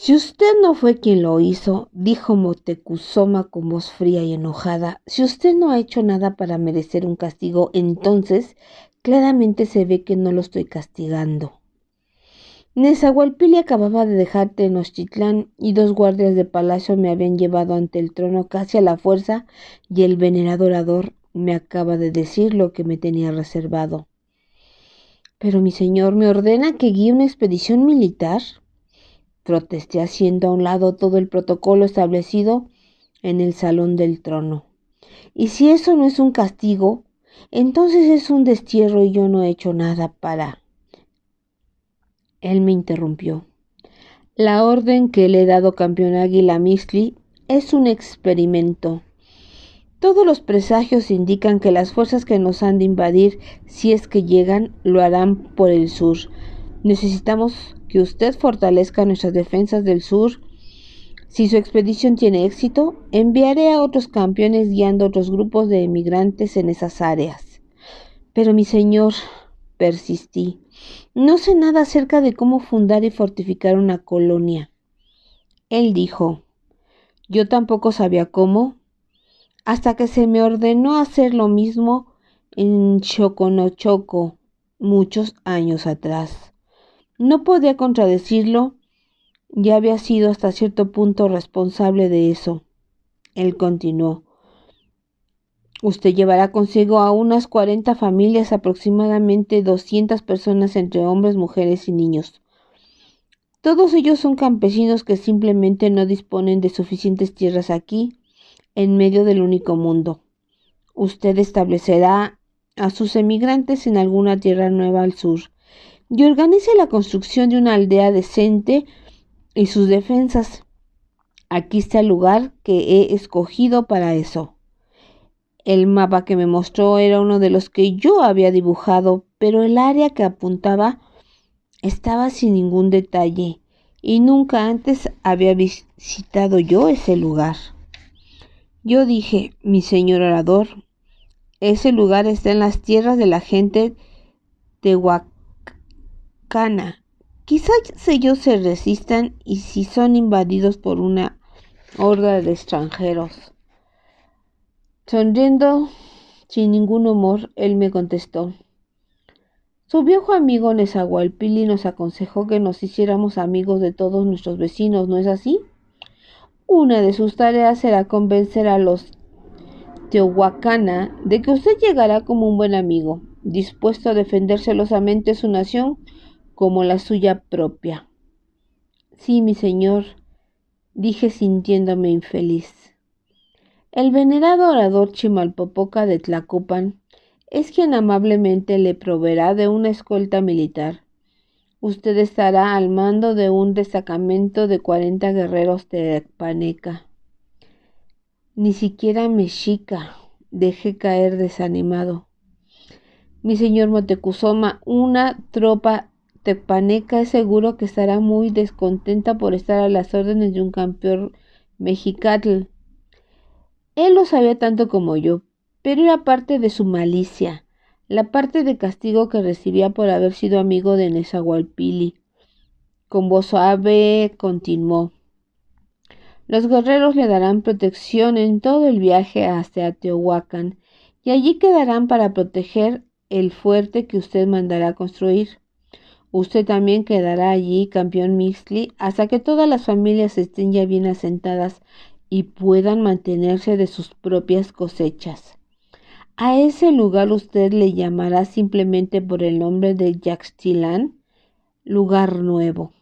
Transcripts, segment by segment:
Si usted no fue quien lo hizo, dijo Moctezuma con voz fría y enojada, si usted no ha hecho nada para merecer un castigo, entonces claramente se ve que no lo estoy castigando. Nezahualpilli acababa de dejar Tenochtitlán y 2 guardias de palacio me habían llevado ante el trono casi a la fuerza y el venerado orador me acaba de decir lo que me tenía reservado. Pero mi señor me ordena que guíe una expedición militar. Protesté haciendo a un lado todo el protocolo establecido en el salón del trono. Y si eso no es un castigo, entonces es un destierro y yo no he hecho nada para... Él me interrumpió. La orden que le he dado campeón Águila a Mixtli es un experimento. Todos los presagios indican que las fuerzas que nos han de invadir, si es que llegan, lo harán por el sur. Necesitamos que usted fortalezca nuestras defensas del sur. Si su expedición tiene éxito, enviaré a otros campeones guiando otros grupos de emigrantes en esas áreas. Pero mi señor, persistí, no sé nada acerca de cómo fundar y fortificar una colonia. Él dijo, yo tampoco sabía cómo, hasta que se me ordenó hacer lo mismo en Choconochoco muchos años atrás. No podía contradecirlo, ya había sido hasta cierto punto responsable de eso. Él continuó. Usted llevará consigo a unas 40 familias, aproximadamente 200 personas entre hombres, mujeres y niños. Todos ellos son campesinos que simplemente no disponen de suficientes tierras aquí, en medio del único mundo. Usted establecerá a sus emigrantes en alguna tierra nueva al sur y organice la construcción de una aldea decente y sus defensas. Aquí está el lugar que he escogido para eso. El mapa que me mostró era uno de los que yo había dibujado, pero el área que apuntaba estaba sin ningún detalle y nunca antes había visitado yo ese lugar. Yo dije, mi señor orador, ese lugar está en las tierras de la gente tehuacana. Quizás ellos se resistan y si son invadidos por una horda de extranjeros. Sonriendo, sin ningún humor, él me contestó. Su viejo amigo Nezahualpilli nos aconsejó que nos hiciéramos amigos de todos nuestros vecinos, ¿no es así? Una de sus tareas será convencer a los Teohuacana de que usted llegará como un buen amigo, dispuesto a defender celosamente su nación como la suya propia. Sí, mi señor, dije sintiéndome infeliz. El venerado orador Chimalpopoca de Tlacopan es quien amablemente le proveerá de una escolta militar. Usted estará al mando de un destacamento de 40 guerreros tecpaneca. Ni siquiera mexica, dejé caer desanimado. Mi señor Moctezuma, una tropa tecpaneca es seguro que estará muy descontenta por estar a las órdenes de un campeón mexicatl. Él lo sabía tanto como yo, pero era parte de su malicia, la parte de castigo que recibía por haber sido amigo de Nezahualpilli. Con voz suave continuó. Los guerreros le darán protección en todo el viaje hasta Teohuacán y allí quedarán para proteger el fuerte que usted mandará construir. Usted también quedará allí, campeón Mixtli, hasta que todas las familias estén ya bien asentadas y puedan mantenerse de sus propias cosechas. A ese lugar usted le llamará simplemente por el nombre de Yaxchilán, lugar nuevo.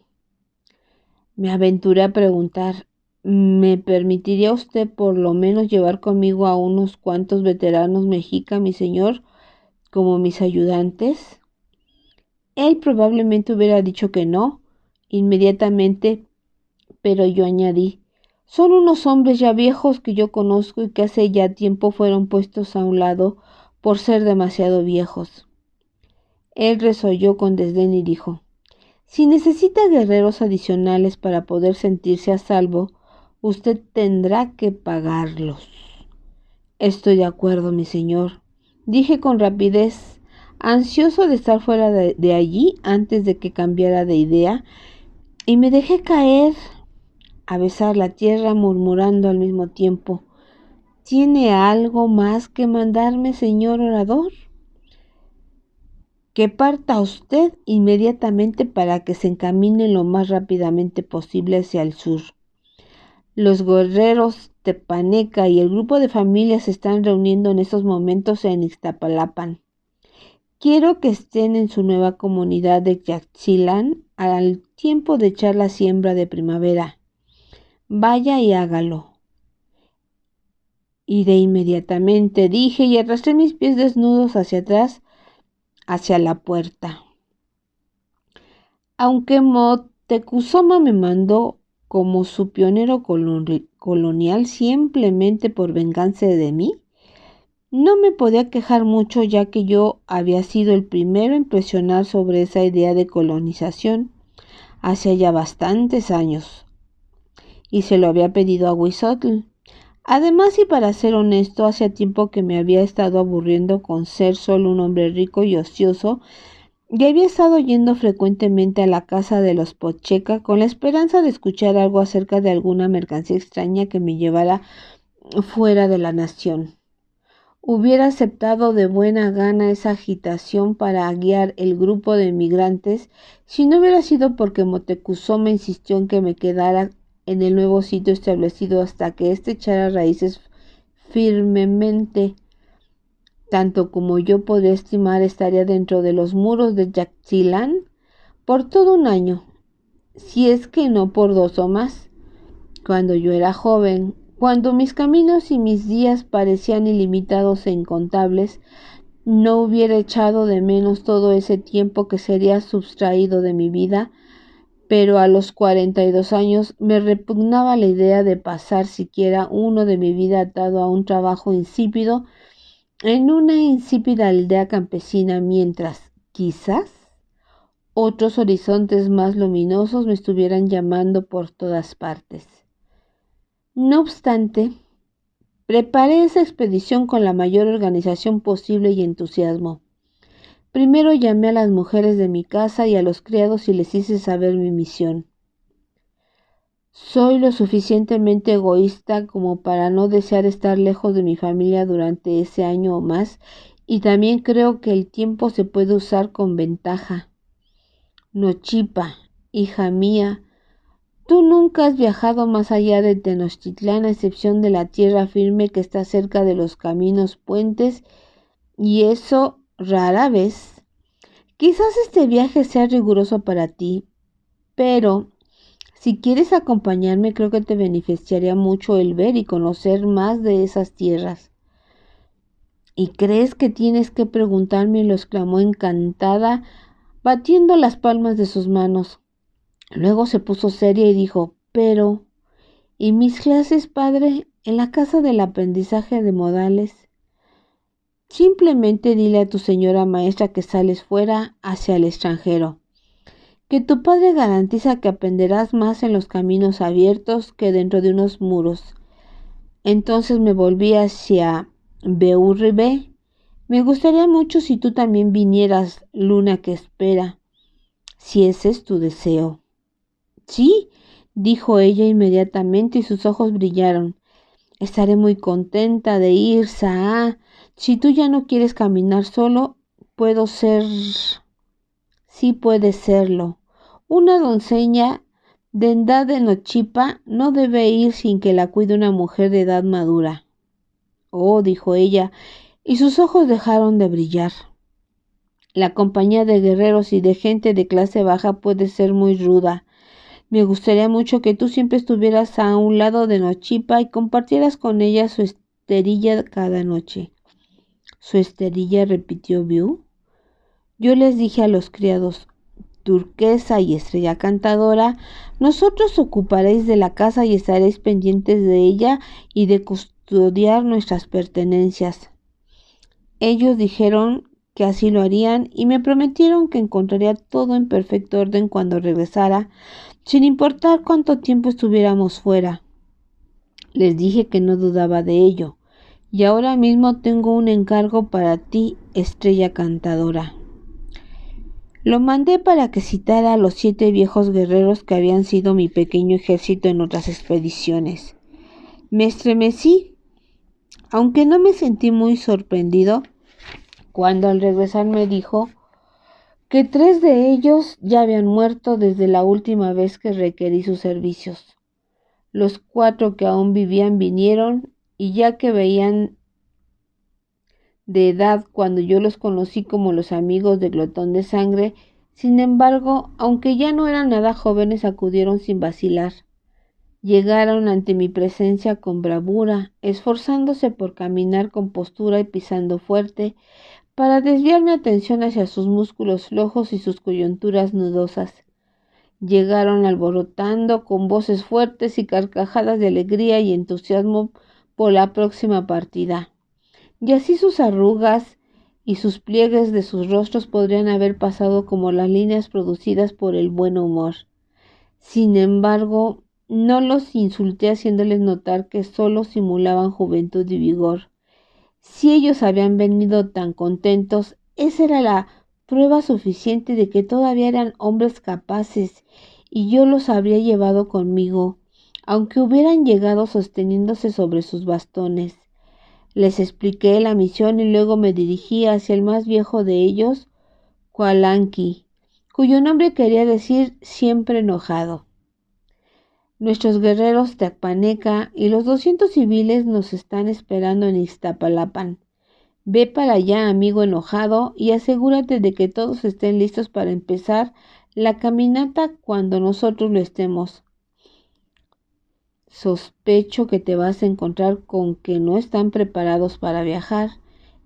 Me aventuré a preguntar, ¿me permitiría usted por lo menos llevar conmigo a unos cuantos veteranos mexica, mi señor, como mis ayudantes? Él probablemente hubiera dicho que no, inmediatamente, pero yo añadí, son unos hombres ya viejos que yo conozco y que hace ya tiempo fueron puestos a un lado por ser demasiado viejos. Él resolló con desdén y dijo, si necesita guerreros adicionales para poder sentirse a salvo, usted tendrá que pagarlos. Estoy de acuerdo, mi señor, dije con rapidez, ansioso de estar fuera de allí antes de que cambiara de idea, y me dejé caer a besar la tierra, murmurando al mismo tiempo: ¿tiene algo más que mandarme, señor orador? Que parta usted inmediatamente para que se encamine lo más rápidamente posible hacia el sur. Los guerreros Tepaneca y el grupo de familias se están reuniendo en estos momentos en Ixtapalapan. Quiero que estén en su nueva comunidad de Yaxchilán al tiempo de echar la siembra de primavera. Vaya y hágalo. Iré inmediatamente, dije, y arrastré mis pies desnudos hacia atrás, hacia la puerta. Aunque Moctezuma me mandó como su pionero colonial simplemente por venganza de mí, no me podía quejar mucho, ya que yo había sido el primero en presionar sobre esa idea de colonización hace ya bastantes años, y se lo había pedido a Huizotl. Además, y para ser honesto, hacía tiempo que me había estado aburriendo con ser solo un hombre rico y ocioso, y había estado yendo frecuentemente a la casa de los Pocheca con la esperanza de escuchar algo acerca de alguna mercancía extraña que me llevara fuera de la nación. Hubiera aceptado de buena gana esa agitación para guiar el grupo de emigrantes si no hubiera sido porque Moctezuma insistió en que me quedara en el nuevo sitio establecido hasta que éste echara raíces firmemente. Tanto como yo podría estimar, estaría dentro de los muros de Yaxchilán por todo un año, si es que no por 2 o más. Cuando yo era joven, cuando mis caminos y mis días parecían ilimitados e incontables, no hubiera echado de menos todo ese tiempo que sería sustraído de mi vida, pero a los 42 años me repugnaba la idea de pasar siquiera uno de mi vida atado a un trabajo insípido en una insípida aldea campesina, mientras, quizás, otros horizontes más luminosos me estuvieran llamando por todas partes. No obstante, preparé esa expedición con la mayor organización posible y entusiasmo. Primero llamé a las mujeres de mi casa y a los criados y les hice saber mi misión. Soy lo suficientemente egoísta como para no desear estar lejos de mi familia durante ese año o más, y también creo que el tiempo se puede usar con ventaja. Nochipa, hija mía, tú nunca has viajado más allá de Tenochtitlán, a excepción de la tierra firme que está cerca de los caminos puentes, y eso rara vez. Quizás este viaje sea riguroso para ti, pero si quieres acompañarme, creo que te beneficiaría mucho el ver y conocer más de esas tierras. ¿Y crees que tienes que preguntarme?, lo exclamó encantada, batiendo las palmas de sus manos. Luego se puso seria y dijo: pero, ¿y mis clases, padre, en la casa del aprendizaje de modales? Simplemente dile a tu señora maestra que sales fuera hacia el extranjero, que tu padre garantiza que aprenderás más en los caminos abiertos que dentro de unos muros. Entonces me volví hacia Beurribé. Me gustaría mucho si tú también vinieras, luna que espera, si ese es tu deseo. Sí, dijo ella inmediatamente y sus ojos brillaron. Estaré muy contenta de ir, Saa. Si tú ya no quieres caminar solo, puedo ser... Sí puede serlo. Una doncella de edad de Nochipa no debe ir sin que la cuide una mujer de edad madura. Oh, dijo ella, y sus ojos dejaron de brillar. La compañía de guerreros y de gente de clase baja puede ser muy ruda. Me gustaría mucho que tú siempre estuvieras a un lado de Nochipa y compartieras con ella su esterilla cada noche. ¿Su esterilla?, repitió Biu. Yo les dije a los criados: Turquesa y Estrella Cantadora, nosotros ocuparéis de la casa y estaréis pendientes de ella y de custodiar nuestras pertenencias. Ellos dijeron que así lo harían y me prometieron que encontraría todo en perfecto orden cuando regresara, sin importar cuánto tiempo estuviéramos fuera. Les dije que no dudaba de ello, y ahora mismo tengo un encargo para ti, Estrella Cantadora. Lo mandé para que citara a los 7 viejos guerreros que habían sido mi pequeño ejército en otras expediciones. Me estremecí, aunque no me sentí muy sorprendido, cuando al regresar me dijo que 3 de ellos ya habían muerto desde la última vez que requerí sus servicios. Los 4 que aún vivían vinieron, y ya que veían de edad cuando yo los conocí como los amigos de Glotón de Sangre, sin embargo, aunque ya no eran nada jóvenes, acudieron sin vacilar. Llegaron ante mi presencia con bravura, esforzándose por caminar con postura y pisando fuerte, para desviar mi atención hacia sus músculos flojos y sus coyunturas nudosas. Llegaron alborotando con voces fuertes y carcajadas de alegría y entusiasmo por la próxima partida. Y así sus arrugas y sus pliegues de sus rostros podrían haber pasado como las líneas producidas por el buen humor. Sin embargo, no los insulté haciéndoles notar que solo simulaban juventud y vigor. Si ellos habían venido tan contentos, esa era la prueba suficiente de que todavía eran hombres capaces, y yo los habría llevado conmigo, aunque hubieran llegado sosteniéndose sobre sus bastones. Les expliqué la misión y luego me dirigí hacia el más viejo de ellos, Cualanqui, cuyo nombre quería decir siempre enojado. Nuestros guerreros Tacpaneca y los 200 civiles nos están esperando en Iztapalapan. Ve para allá, amigo enojado, y asegúrate de que todos estén listos para empezar la caminata cuando nosotros lo estemos. Sospecho que te vas a encontrar con que no están preparados para viajar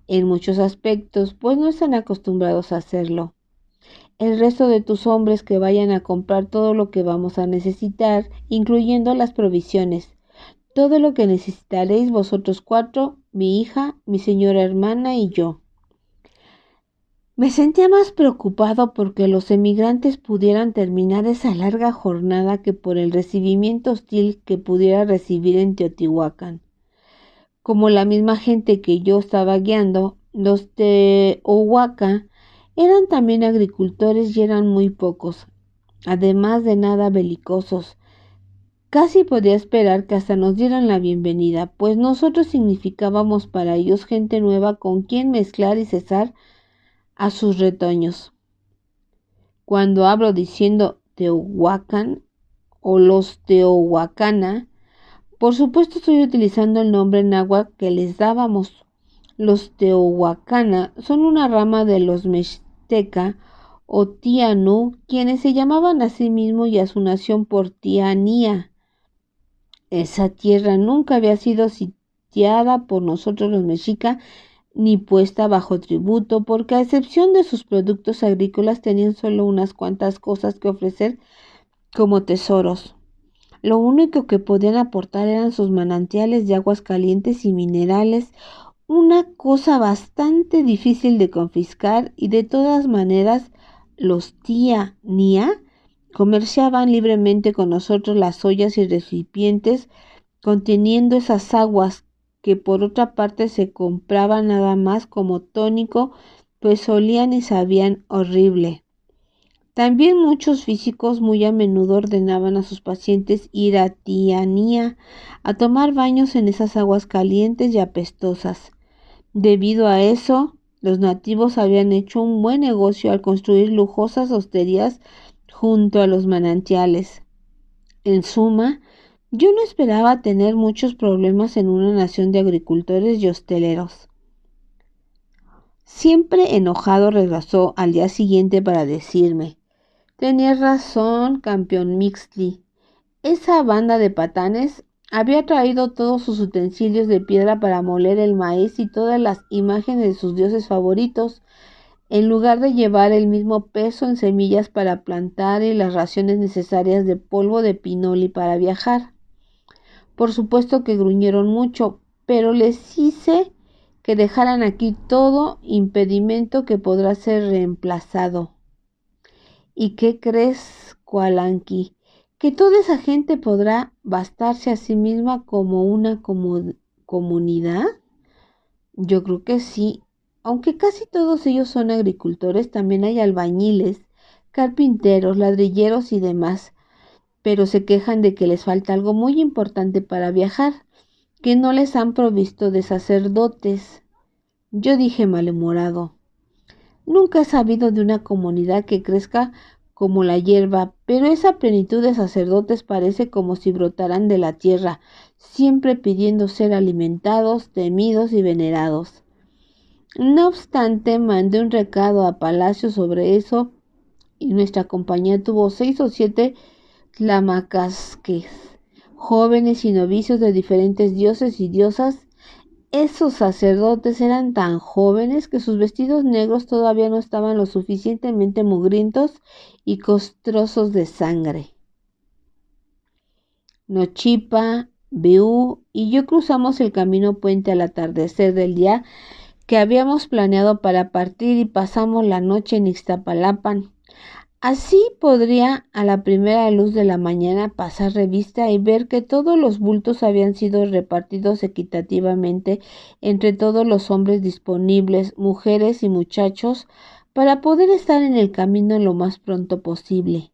en muchos aspectos, pues no están acostumbrados a hacerlo. El resto de tus hombres que vayan a comprar todo lo que vamos a necesitar, incluyendo las provisiones. Todo lo que necesitaréis vosotros 4, mi hija, mi señora hermana y yo. Me sentía más preocupado porque los emigrantes pudieran terminar esa larga jornada que por el recibimiento hostil que pudiera recibir en Teotihuacán. Como la misma gente que yo estaba guiando, los Teohuaca eran también agricultores y eran muy pocos, además de nada belicosos. Casi podía esperar que hasta nos dieran la bienvenida, pues nosotros significábamos para ellos gente nueva con quien mezclar y cesar a sus retoños. Cuando hablo diciendo Teohuacán o los Teohuacana, por supuesto estoy utilizando el nombre náhuatl que les dábamos. Los Teohuacana son una rama de los Mixteca o Tianú, quienes se llamaban a sí mismos y a su nación por Tianía. Esa tierra nunca había sido sitiada por nosotros los mexica ni puesta bajo tributo, porque a excepción de sus productos agrícolas tenían solo unas cuantas cosas que ofrecer como tesoros. Lo único que podían aportar eran sus manantiales de aguas calientes y minerales, una cosa bastante difícil de confiscar, y de todas maneras los Tianía comerciaban libremente con nosotros las ollas y recipientes conteniendo esas aguas, que por otra parte se compraban nada más como tónico, pues olían y sabían horrible. También muchos físicos muy a menudo ordenaban a sus pacientes ir a Tianía a tomar baños en esas aguas calientes y apestosas. Debido a eso, los nativos habían hecho un buen negocio al construir lujosas hosterías junto a los manantiales. En suma, yo no esperaba tener muchos problemas en una nación de agricultores y hosteleros. Siempre enojado regresó al día siguiente para decirme: tenías razón, campeón Mixtli. Esa banda de patanes había traído todos sus utensilios de piedra para moler el maíz y todas las imágenes de sus dioses favoritos, en lugar de llevar el mismo peso en semillas para plantar y las raciones necesarias de polvo de pinoli para viajar. Por supuesto que gruñeron mucho, pero les hice que dejaran aquí todo impedimento que podrá ser reemplazado. ¿Y qué crees, Cualanqui? ¿Que toda esa gente podrá bastarse a sí misma como una comunidad? Yo creo que sí. Aunque casi todos ellos son agricultores, también hay albañiles carpinteros, ladrilleros y demás, pero se quejan de que les falta algo muy importante para viajar, que no les han provisto de sacerdotes. Yo dije malhumorado: nunca he sabido de una comunidad que crezca como la hierba, pero esa plenitud de sacerdotes parece como si brotaran de la tierra, siempre pidiendo ser alimentados, temidos y venerados. No obstante, mandé un recado a Palacio sobre eso y nuestra compañía tuvo 6 o 7 tlamacasques, jóvenes y novicios de diferentes dioses y diosas. Esos sacerdotes eran tan jóvenes que sus vestidos negros todavía no estaban lo suficientemente mugrientos y costrosos de sangre. Nochipa, Beú y yo cruzamos el camino puente al atardecer del día que habíamos planeado para partir y pasamos la noche en Ixtapalapan. Así podría a la primera luz de la mañana pasar revista y ver que todos los bultos habían sido repartidos equitativamente entre todos los hombres disponibles, mujeres y muchachos, para poder estar en el camino lo más pronto posible.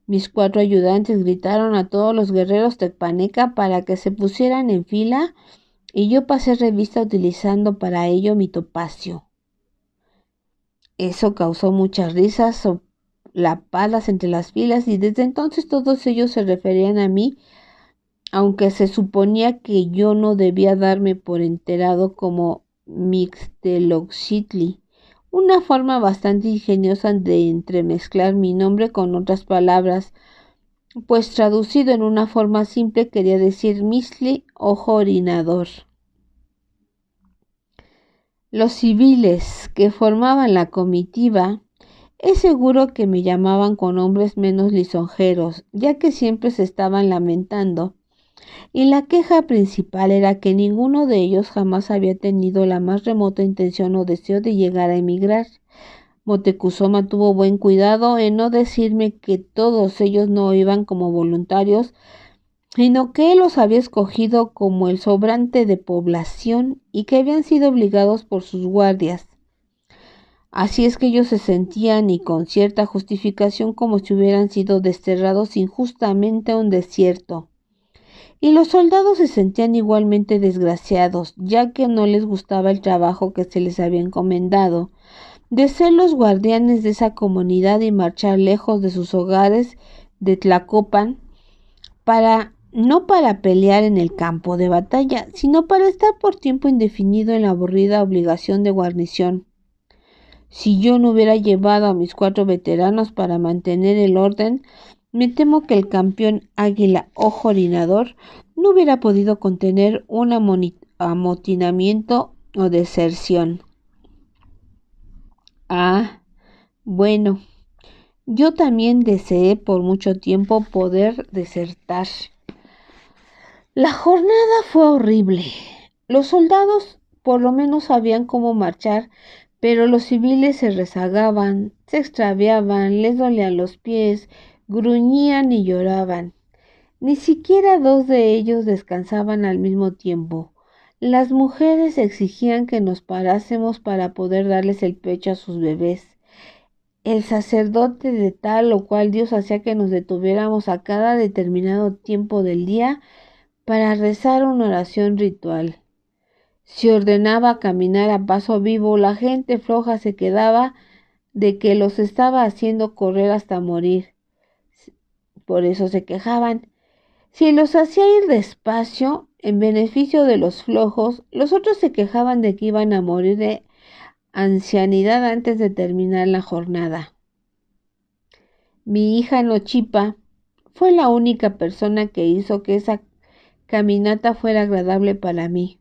Mis 4 ayudantes gritaron a todos los guerreros tecpaneca para que se pusieran en fila y yo pasé revista utilizando para ello mi topacio. Eso causó muchas risas solapadas entre las filas y desde entonces todos ellos se referían a mí, aunque se suponía que yo no debía darme por enterado como Mixteloxitli, una forma bastante ingeniosa de entremezclar mi nombre con otras palabras, pues traducido en una forma simple quería decir Misli, ojo orinador. Los civiles que formaban la comitiva es seguro que me llamaban con nombres menos lisonjeros, ya que siempre se estaban lamentando, y la queja principal era que ninguno de ellos jamás había tenido la más remota intención o deseo de llegar a emigrar. Moctezuma tuvo buen cuidado en no decirme que todos ellos no iban como voluntarios, sino que él los había escogido como el sobrante de población y que habían sido obligados por sus guardias. Así es que ellos se sentían, y con cierta justificación, como si hubieran sido desterrados injustamente a un desierto. Y los soldados se sentían igualmente desgraciados, ya que no les gustaba el trabajo que se les había encomendado, de ser los guardianes de esa comunidad y marchar lejos de sus hogares de Tlacopan, no para pelear en el campo de batalla, sino para estar por tiempo indefinido en la aburrida obligación de guarnición. Si yo no hubiera llevado a mis 4 veteranos para mantener el orden, me temo que el campeón Águila Ojo Orinador no hubiera podido contener un amotinamiento o deserción. Bueno, yo también deseé por mucho tiempo poder desertar. La jornada fue horrible. Los soldados por lo menos sabían cómo marchar, pero los civiles se rezagaban, se extraviaban, les dolían los pies, gruñían y lloraban. Ni siquiera 2 de ellos descansaban al mismo tiempo. Las mujeres exigían que nos parásemos para poder darles el pecho a sus bebés. El sacerdote de tal o cual dios hacía que nos detuviéramos a cada determinado tiempo del día para rezar una oración ritual. Si ordenaba caminar a paso vivo, la gente floja se quedaba de que los estaba haciendo correr hasta morir. Por eso se quejaban. Si los hacía ir despacio, en beneficio de los flojos, los otros se quejaban de que iban a morir de ancianidad antes de terminar la jornada. Mi hija Nochipa fue la única persona que hizo que esa caminata fuera agradable para mí.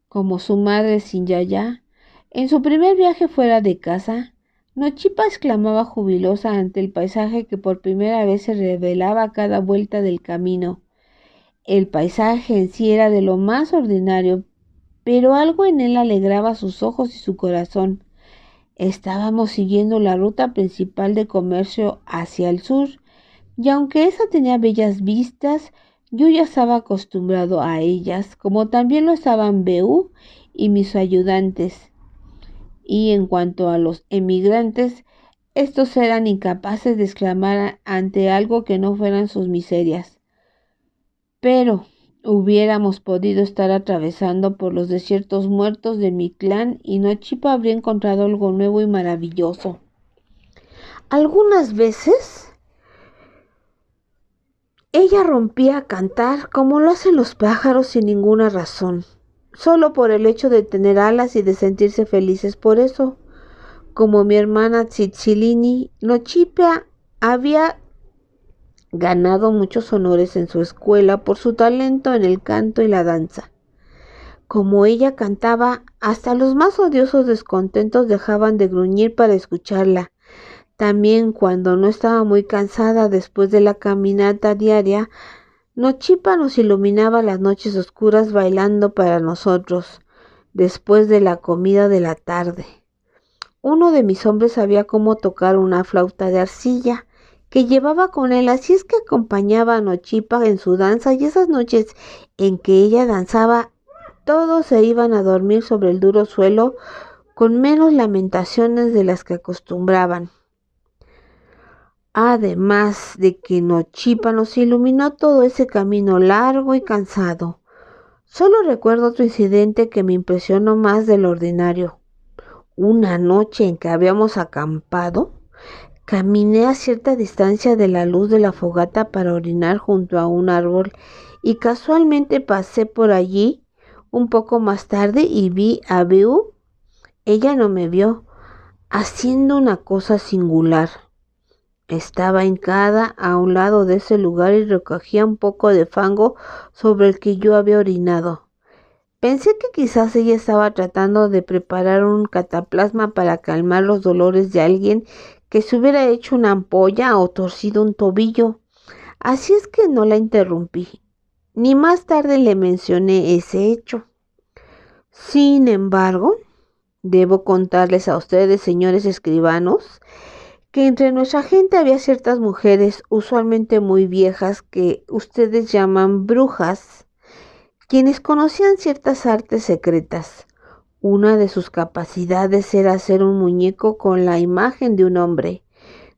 Como su madre Sinyaya, en su primer viaje fuera de casa, Nochipa exclamaba jubilosa ante el paisaje que por primera vez se revelaba a cada vuelta del camino. El paisaje en sí era de lo más ordinario, pero algo en él alegraba sus ojos y su corazón. Estábamos siguiendo la ruta principal de comercio hacia el sur, y aunque esa tenía bellas vistas, yo ya estaba acostumbrado a ellas, como también lo estaban Beú y mis ayudantes. Y en cuanto a los emigrantes, Estos eran incapaces de exclamar ante algo que no fueran sus miserias. Pero hubiéramos podido estar atravesando por los desiertos muertos de mi clan y Nochipa habría encontrado algo nuevo y maravilloso. Algunas veces ella rompía a cantar como lo hacen los pájaros sin ninguna razón, solo por el hecho de tener alas y de sentirse felices por eso. Como mi hermana Tzitzilini, Nochipa había ganado muchos honores en su escuela por su talento en el canto y la danza. Como ella cantaba, hasta los más odiosos descontentos dejaban de gruñir para escucharla. También cuando no estaba muy cansada después de la caminata diaria, Nochipa nos iluminaba las noches oscuras bailando para nosotros, después de la comida de la tarde. Uno de mis hombres sabía cómo tocar una flauta de arcilla que llevaba con él, así es que acompañaba a Nochipa en su danza y esas noches en que ella danzaba, todos se iban a dormir sobre el duro suelo con menos lamentaciones de las que acostumbraban. Además de que Nochipa nos iluminó todo ese camino largo y cansado. Solo recuerdo otro incidente que me impresionó más de lo ordinario. Una noche en que habíamos acampado, caminé a cierta distancia de la luz de la fogata para orinar junto a un árbol y casualmente pasé por allí un poco más tarde y vi a Beau. Ella no me vio, haciendo una cosa singular. Estaba hincada a un lado de ese lugar y recogía un poco de fango sobre el que yo había orinado. Pensé que quizás ella estaba tratando de preparar un cataplasma para calmar los dolores de alguien que se hubiera hecho una ampolla o torcido un tobillo. Así es que no la interrumpí, ni más tarde le mencioné ese hecho. Sin embargo, debo contarles a ustedes, señores escribanos, que entre nuestra gente había ciertas mujeres, usualmente muy viejas, que ustedes llaman brujas, quienes conocían ciertas artes secretas. Una de sus capacidades era hacer un muñeco con la imagen de un hombre,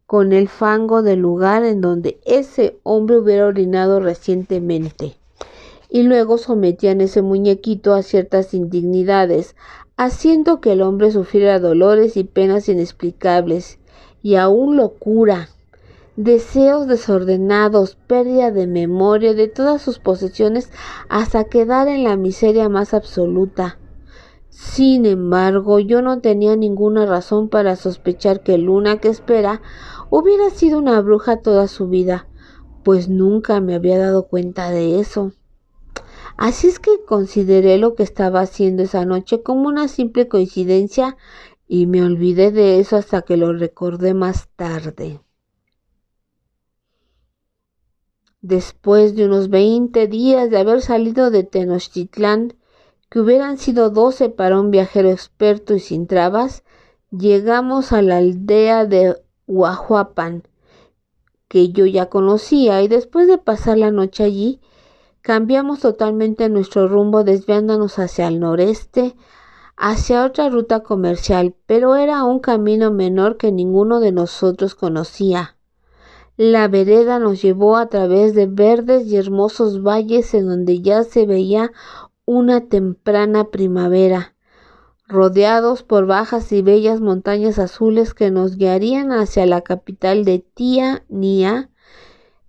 con el fango del lugar en donde ese hombre hubiera orinado recientemente. Y luego sometían ese muñequito a ciertas indignidades, haciendo que el hombre sufriera dolores y penas inexplicables, y aún locura, deseos desordenados, pérdida de memoria de todas sus posesiones hasta quedar en la miseria más absoluta. Sin embargo, yo no tenía ninguna razón para sospechar que Luna, que espera, hubiera sido una bruja toda su vida, pues nunca me había dado cuenta de eso. Así es que consideré lo que estaba haciendo esa noche como una simple coincidencia y me olvidé de eso hasta que lo recordé más tarde. Después de unos 20 días de haber salido de Tenochtitlán, que hubieran sido 12 para un viajero experto y sin trabas, llegamos a la aldea de Huajuapan, que yo ya conocía, y después de pasar la noche allí, cambiamos totalmente nuestro rumbo desviándonos hacia el noreste, hacia otra ruta comercial, pero era un camino menor que ninguno de nosotros conocía. La vereda nos llevó a través de verdes y hermosos valles en donde ya se veía una temprana primavera, rodeados por bajas y bellas montañas azules que nos guiarían hacia la capital de Tía Nia,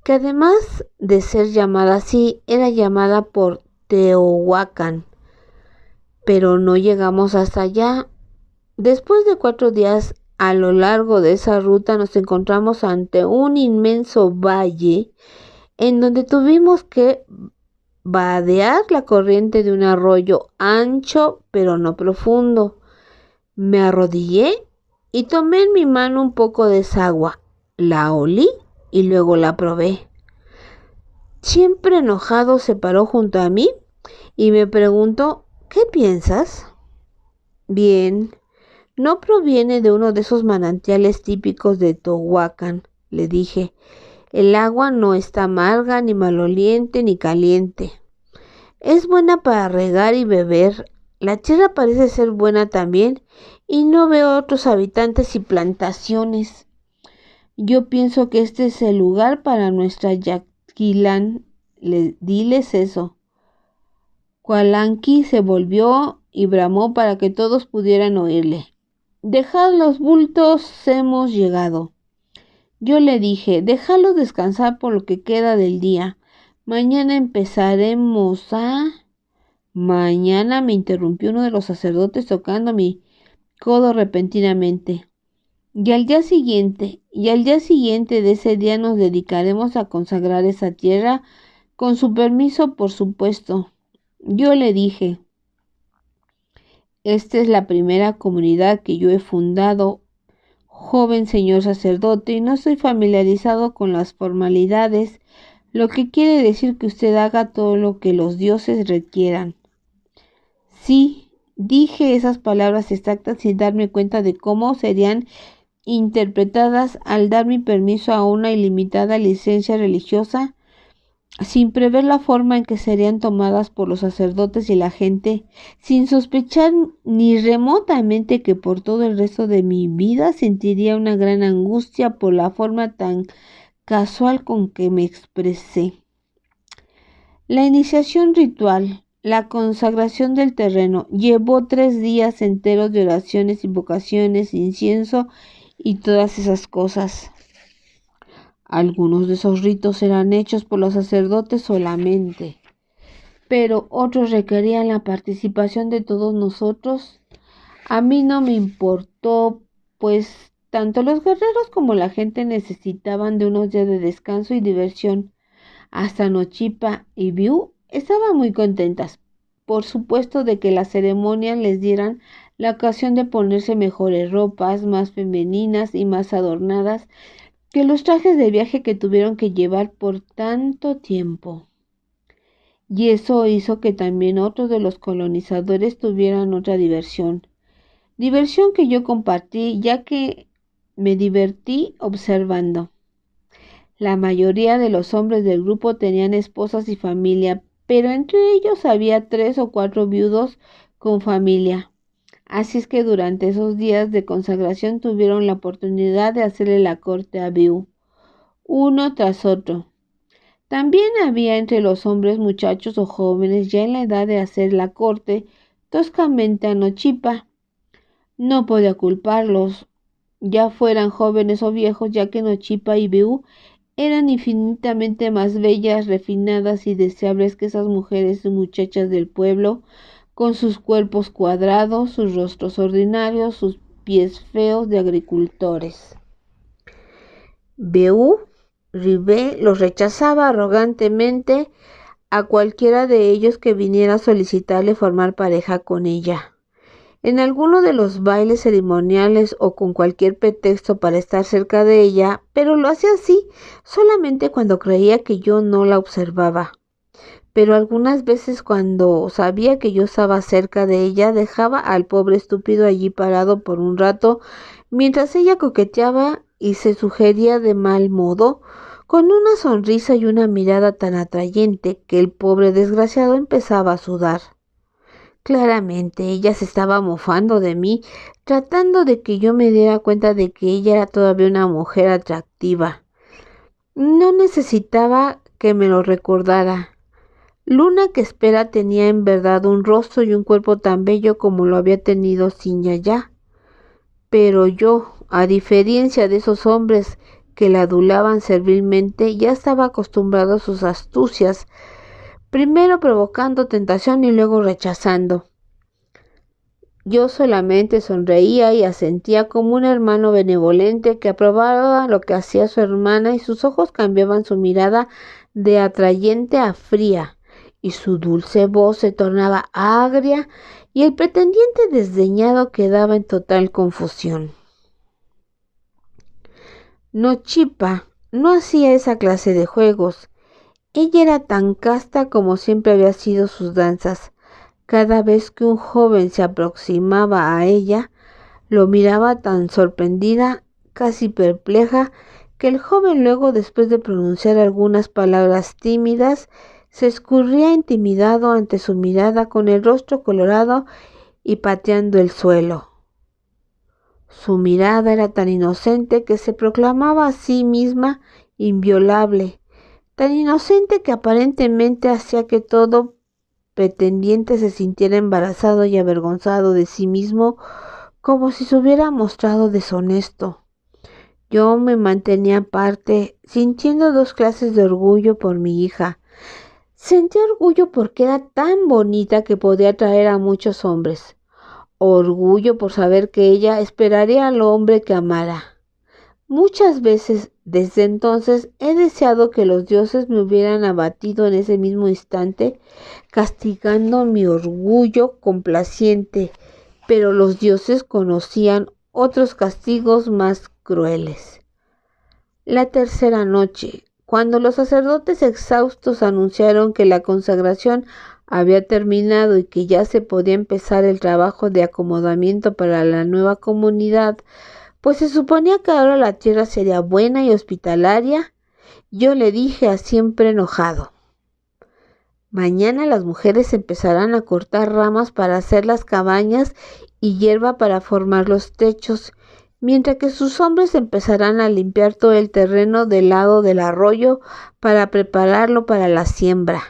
que además de ser llamada así, era llamada por Teohuacán. Pero no llegamos hasta allá. Después de 4 días a lo largo de esa ruta nos encontramos ante un inmenso valle en donde tuvimos que vadear la corriente de un arroyo ancho pero no profundo. Me arrodillé y tomé en mi mano un poco de esa agua. La olí y luego la probé. Siempre enojado se paró junto a mí y me preguntó: ¿qué piensas? Bien, no proviene de uno de esos manantiales típicos de Teohuacán, le dije. El agua no está amarga, ni maloliente, ni caliente. Es buena para regar y beber. La tierra parece ser buena también, y no veo otros habitantes y plantaciones. Yo pienso que este es el lugar para nuestra Yaquilán. Diles eso. Cualanqui se volvió y bramó para que todos pudieran oírle. Dejad los bultos, hemos llegado. Yo le dije, déjalos descansar por lo que queda del día. Mañana empezaremos a... Mañana, me interrumpió uno de los sacerdotes tocando mi codo repentinamente. Y al día siguiente de ese día nos dedicaremos a consagrar esa tierra, con su permiso, por supuesto. Yo le dije, esta es la primera comunidad que yo he fundado, joven señor sacerdote, y no estoy familiarizado con las formalidades, lo que quiere decir que usted haga todo lo que los dioses requieran. Sí, dije esas palabras exactas sin darme cuenta de cómo serían interpretadas al dar mi permiso a una ilimitada licencia religiosa, sin prever la forma en que serían tomadas por los sacerdotes y la gente, sin sospechar ni remotamente que por todo el resto de mi vida sentiría una gran angustia por la forma tan casual con que me expresé. La iniciación ritual, la consagración del terreno, llevó 3 días enteros de oraciones, invocaciones, incienso y todas esas cosas. Algunos de esos ritos eran hechos por los sacerdotes solamente, pero otros requerían la participación de todos nosotros. A mí no me importó, pues tanto los guerreros como la gente necesitaban de unos días de descanso y diversión. Hasta Nochipa y Biu estaban muy contentas, por supuesto, de que la ceremonia les dieran la ocasión de ponerse mejores ropas, más femeninas y más adornadas que los trajes de viaje que tuvieron que llevar por tanto tiempo. Y eso hizo que también otros de los colonizadores tuvieran otra diversión que yo compartí, ya que me divertí observando. La mayoría de los hombres del grupo tenían esposas y familia, pero entre ellos había 3 o 4 viudos con familia. Así es que durante esos días de consagración tuvieron la oportunidad de hacerle la corte a Biu, uno tras otro. También había entre los hombres muchachos o jóvenes ya en la edad de hacer la corte toscamente a Nochipa. No podía culparlos, ya fueran jóvenes o viejos, ya que Nochipa y Biu eran infinitamente más bellas, refinadas y deseables que esas mujeres y muchachas del pueblo, con sus cuerpos cuadrados, sus rostros ordinarios, sus pies feos de agricultores. Biu Ribe los rechazaba arrogantemente a cualquiera de ellos que viniera a solicitarle formar pareja con ella. En alguno de los bailes ceremoniales o con cualquier pretexto para estar cerca de ella, pero lo hacía así solamente cuando creía que yo no la observaba. Pero algunas veces cuando sabía que yo estaba cerca de ella, dejaba al pobre estúpido allí parado por un rato, mientras ella coqueteaba y se sugería de mal modo, con una sonrisa y una mirada tan atrayente que el pobre desgraciado empezaba a sudar. Claramente ella se estaba mofando de mí, tratando de que yo me diera cuenta de que ella era todavía una mujer atractiva. No necesitaba que me lo recordara. Luna que espera tenía en verdad un rostro y un cuerpo tan bello como lo había tenido sin Yaya. Pero yo, a diferencia de esos hombres que la adulaban servilmente, ya estaba acostumbrado a sus astucias, primero provocando tentación y luego rechazando. Yo solamente sonreía y asentía como un hermano benevolente que aprobaba lo que hacía su hermana, y sus ojos cambiaban su mirada de atrayente a fría, y su dulce voz se tornaba agria, y el pretendiente desdeñado quedaba en total confusión. Nochipa no hacía esa clase de juegos. Ella era tan casta como siempre había sido sus danzas. Cada vez que un joven se aproximaba a ella, lo miraba tan sorprendida, casi perpleja, que el joven luego, después de pronunciar algunas palabras tímidas, se escurría intimidado ante su mirada, con el rostro colorado y pateando el suelo. Su mirada era tan inocente que se proclamaba a sí misma inviolable, tan inocente que aparentemente hacía que todo pretendiente se sintiera embarazado y avergonzado de sí mismo, como si se hubiera mostrado deshonesto. Yo me mantenía aparte, sintiendo dos clases de orgullo por mi hija. Sentía orgullo porque era tan bonita que podía atraer a muchos hombres. Orgullo por saber que ella esperaría al hombre que amara. Muchas veces desde entonces he deseado que los dioses me hubieran abatido en ese mismo instante, castigando mi orgullo complaciente, pero los dioses conocían otros castigos más crueles. La tercera noche, cuando los sacerdotes exhaustos anunciaron que la consagración había terminado y que ya se podía empezar el trabajo de acomodamiento para la nueva comunidad, pues se suponía que ahora la tierra sería buena y hospitalaria, yo le dije a siempre enojado: mañana las mujeres empezarán a cortar ramas para hacer las cabañas y hierba para formar los techos, mientras que sus hombres empezarán a limpiar todo el terreno del lado del arroyo para prepararlo para la siembra.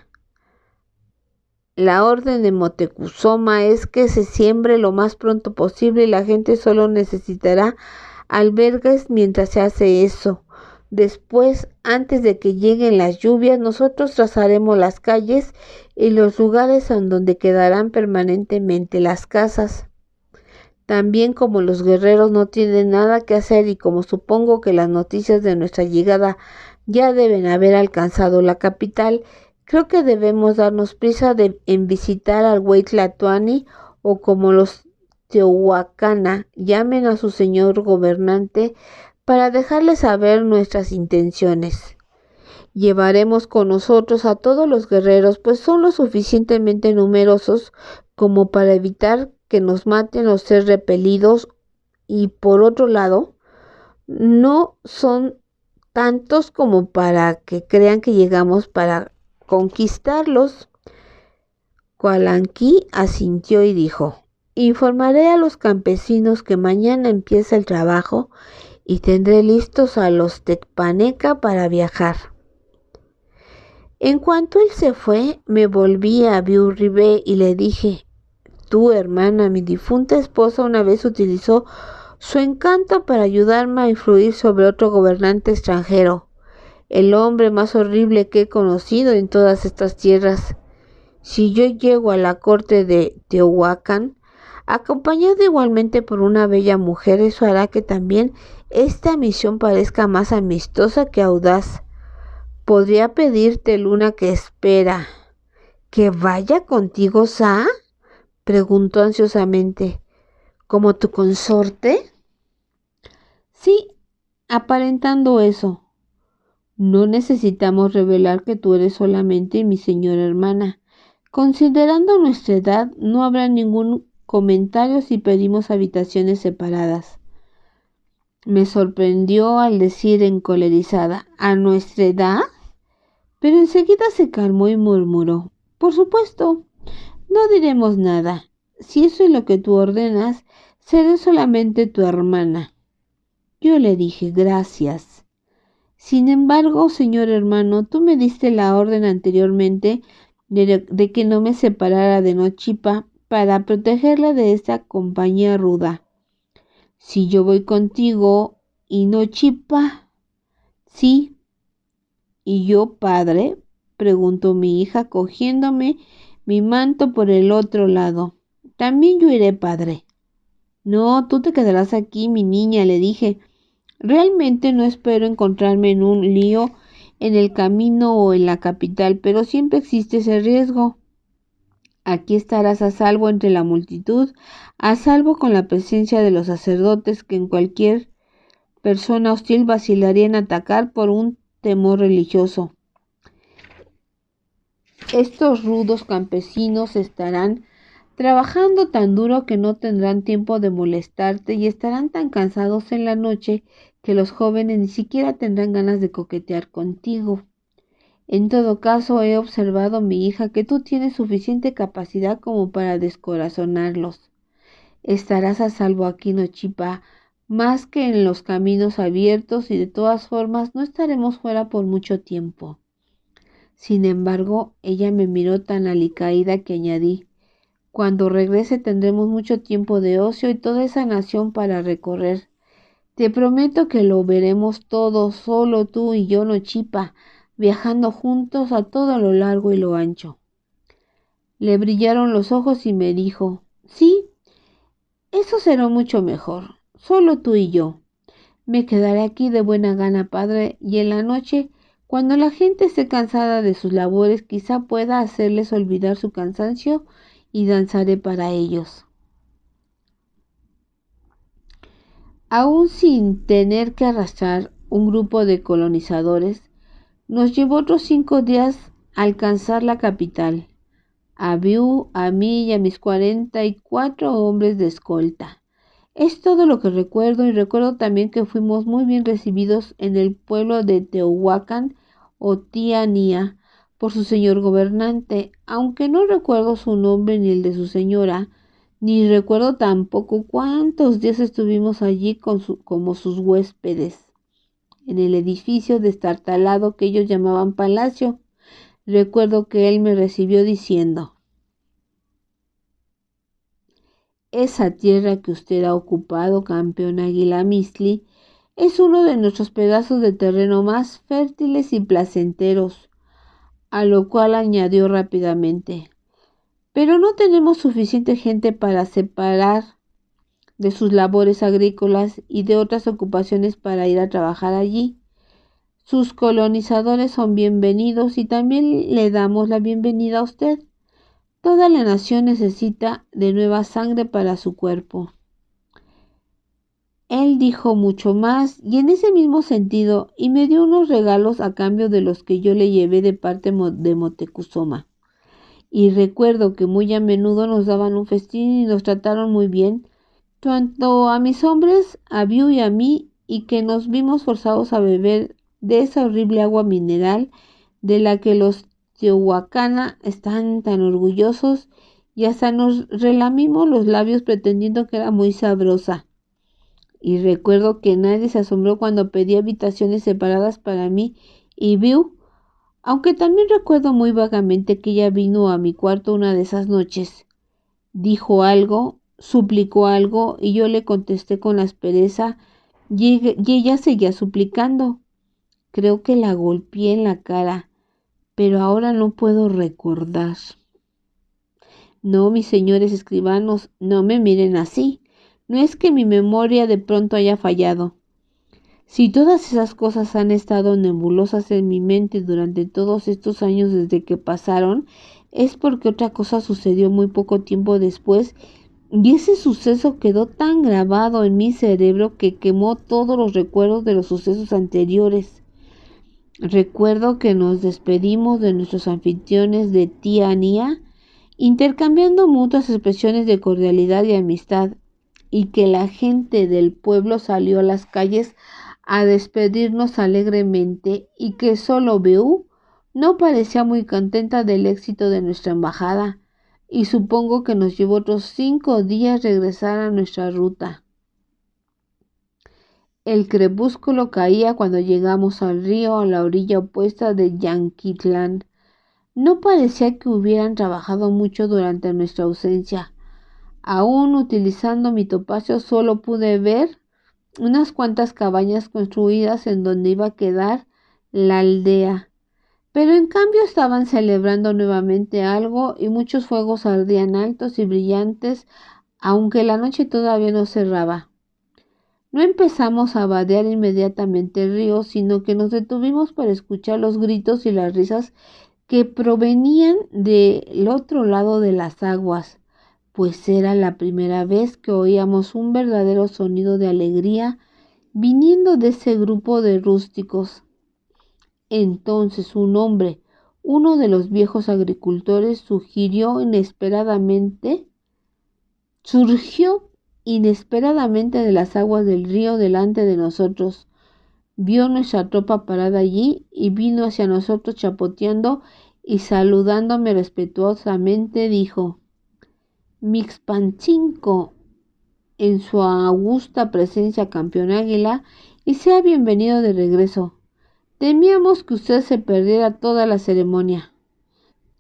La orden de Moctezuma es que se siembre lo más pronto posible y la gente solo necesitará albergues mientras se hace eso. Después, antes de que lleguen las lluvias, nosotros trazaremos las calles y los lugares en donde quedarán permanentemente las casas. También, como los guerreros no tienen nada que hacer y como supongo que las noticias de nuestra llegada ya deben haber alcanzado la capital, creo que debemos darnos prisa en visitar al Huaytlatoani, o como los Teohuacana llamen a su señor gobernante, para dejarle saber nuestras intenciones. Llevaremos con nosotros a todos los guerreros, pues son lo suficientemente numerosos como para evitar que nos maten o ser repelidos, y por otro lado, no son tantos como para que crean que llegamos para conquistarlos. Coalanquí asintió y dijo: informaré a los campesinos que mañana empieza el trabajo y tendré listos a los tecpaneca para viajar. En cuanto él se fue, me volví a Biurribe y le dije: tu hermana, mi difunta esposa, una vez utilizó su encanto para ayudarme a influir sobre otro gobernante extranjero, el hombre más horrible que he conocido en todas estas tierras. Si yo llego a la corte de Teohuacán, acompañado igualmente por una bella mujer, eso hará que también esta misión parezca más amistosa que audaz. ¿Podría pedirte, luna que espera, que vaya contigo, Sa?, preguntó ansiosamente. ¿Como tu consorte? Sí, aparentando eso. No necesitamos revelar que tú eres solamente mi señora hermana. Considerando nuestra edad, no habrá ningún comentario si pedimos habitaciones separadas. Me sorprendió al decir encolerizada: ¿a nuestra edad? Pero enseguida se calmó y murmuró: por supuesto, no diremos nada. Si eso es lo que tú ordenas, seré solamente tu hermana. Yo le dije: gracias. Sin embargo, señor hermano, tú me diste la orden anteriormente de que no me separara de Nochipa para protegerla de esta compañía ruda. Si yo voy contigo y Nochipa, sí. ¿Y yo, padre?, preguntó mi hija, cogiéndome mi manto por el otro lado. También yo iré, padre. No, tú te quedarás aquí, mi niña, le dije. Realmente no espero encontrarme en un lío en el camino o en la capital, pero siempre existe ese riesgo. Aquí estarás a salvo entre la multitud, a salvo con la presencia de los sacerdotes, que en cualquier persona hostil vacilaría en atacar por un temor religioso. Estos rudos campesinos estarán trabajando tan duro que no tendrán tiempo de molestarte y estarán tan cansados en la noche que los jóvenes ni siquiera tendrán ganas de coquetear contigo. En todo caso, he observado, mi hija, que tú tienes suficiente capacidad como para descorazonarlos. Estarás a salvo aquí, Nochipa, más que en los caminos abiertos, y de todas formas no estaremos fuera por mucho tiempo. Sin embargo, ella me miró tan alicaída que añadí: cuando regrese tendremos mucho tiempo de ocio y toda esa nación para recorrer. Te prometo que lo veremos todo, solo tú y yo, Nochipa, viajando juntos a todo lo largo y lo ancho. Le brillaron los ojos y me dijo: sí, eso será mucho mejor, solo tú y yo. Me quedaré aquí de buena gana, padre, y en la noche, cuando la gente esté cansada de sus labores, quizá pueda hacerles olvidar su cansancio y danzaré para ellos. Aún sin tener que arrastrar un grupo de colonizadores, nos llevó otros 5 días alcanzar la capital, a Biu, a mí y a mis 44 hombres de escolta. Es todo lo que recuerdo, y recuerdo también que fuimos muy bien recibidos en el pueblo de Teohuacán o Tianía por su señor gobernante, aunque no recuerdo su nombre ni el de su señora, ni recuerdo tampoco cuántos días estuvimos allí como sus huéspedes, en el edificio destartalado que ellos llamaban palacio. Recuerdo que él me recibió diciendo: esa tierra que usted ha ocupado, campeón Águila Mistli, es uno de nuestros pedazos de terreno más fértiles y placenteros, a lo cual añadió rápidamente: pero no tenemos suficiente gente para separar de sus labores agrícolas y de otras ocupaciones para ir a trabajar allí. Sus colonizadores son bienvenidos y también le damos la bienvenida a usted. Toda la nación necesita de nueva sangre para su cuerpo. Él dijo mucho más y en ese mismo sentido, y me dio unos regalos a cambio de los que yo le llevé de parte de Moctezuma. Y recuerdo que muy a menudo nos daban un festín y nos trataron muy bien, tanto a mis hombres, a Biu y a mí, y que nos vimos forzados a beber de esa horrible agua mineral de la que los Teohuacana están tan orgullosos, y hasta nos relamimos los labios pretendiendo que era muy sabrosa. Y recuerdo que nadie se asombró cuando pedí habitaciones separadas para mí y Biu, aunque también recuerdo muy vagamente que ella vino a mi cuarto una de esas noches. Dijo algo, suplicó algo, y yo le contesté con aspereza, y ella seguía suplicando. Creo que la golpeé en la cara, pero ahora no puedo recordar. No, mis señores escribanos, no me miren así. No es que mi memoria de pronto haya fallado. Si todas esas cosas han estado nebulosas en mi mente durante todos estos años desde que pasaron, es porque otra cosa sucedió muy poco tiempo después, y ese suceso quedó tan grabado en mi cerebro que quemó todos los recuerdos de los sucesos anteriores. Recuerdo que nos despedimos de nuestros anfitriones de Tianía, intercambiando mutuas expresiones de cordialidad y amistad, y que la gente del pueblo salió a las calles a despedirnos alegremente, y que solo Beú no parecía muy contenta del éxito de nuestra embajada, y supongo que nos llevó otros 5 días regresar a nuestra ruta. El crepúsculo caía cuando llegamos al río a la orilla opuesta de Yanquitlán. No parecía que hubieran trabajado mucho durante nuestra ausencia. Aún utilizando mi topacio solo pude ver unas cuantas cabañas construidas en donde iba a quedar la aldea, pero en cambio estaban celebrando nuevamente algo y muchos fuegos ardían altos y brillantes, aunque la noche todavía no cerraba. No empezamos a vadear inmediatamente el río, sino que nos detuvimos para escuchar los gritos y las risas que provenían del otro lado de las aguas, pues era la primera vez que oíamos un verdadero sonido de alegría viniendo de ese grupo de rústicos. Entonces un hombre, uno de los viejos agricultores, surgió inesperadamente de las aguas del río delante de nosotros. Vio nuestra tropa parada allí y vino hacia nosotros chapoteando, y saludándome respetuosamente dijo: Mixpancinco, en su augusta presencia, campeón Águila, y sea bienvenido de regreso. Temíamos que usted se perdiera toda la ceremonia.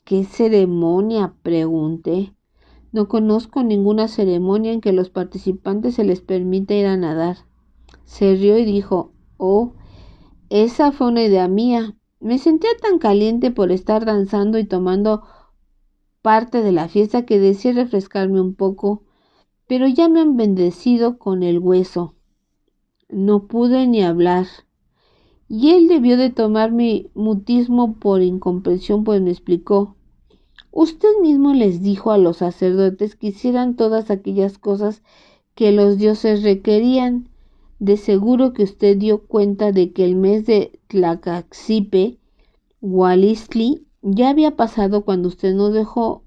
¿Qué ceremonia?, pregunté. No conozco ninguna ceremonia en que los participantes se les permita ir a nadar. Se rió y dijo, oh, esa fue una idea mía. Me sentía tan caliente por estar danzando y tomando parte de la fiesta que deseé refrescarme un poco, pero ya me han bendecido con el hueso. No pude ni hablar. Y él debió de tomar mi mutismo por incomprensión, pues me explicó. Usted mismo les dijo a los sacerdotes que hicieran todas aquellas cosas que los dioses requerían. De seguro que usted dio cuenta de que el mes de Tlacaxipe, Walisli, ya había pasado cuando usted nos dejó,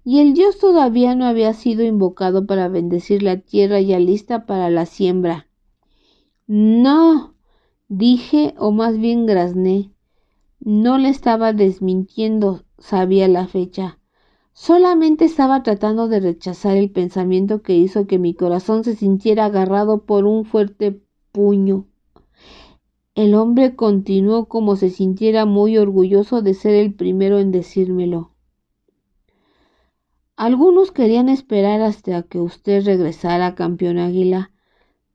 y el dios todavía no había sido invocado para bendecir la tierra ya lista para la siembra. No, dije, o más bien grazné. No le estaba desmintiendo, sabía la fecha. Solamente estaba tratando de rechazar el pensamiento que hizo que mi corazón se sintiera agarrado por un fuerte puño. El hombre continuó como si se sintiera muy orgulloso de ser el primero en decírmelo. Algunos querían esperar hasta que usted regresara, campeón Águila,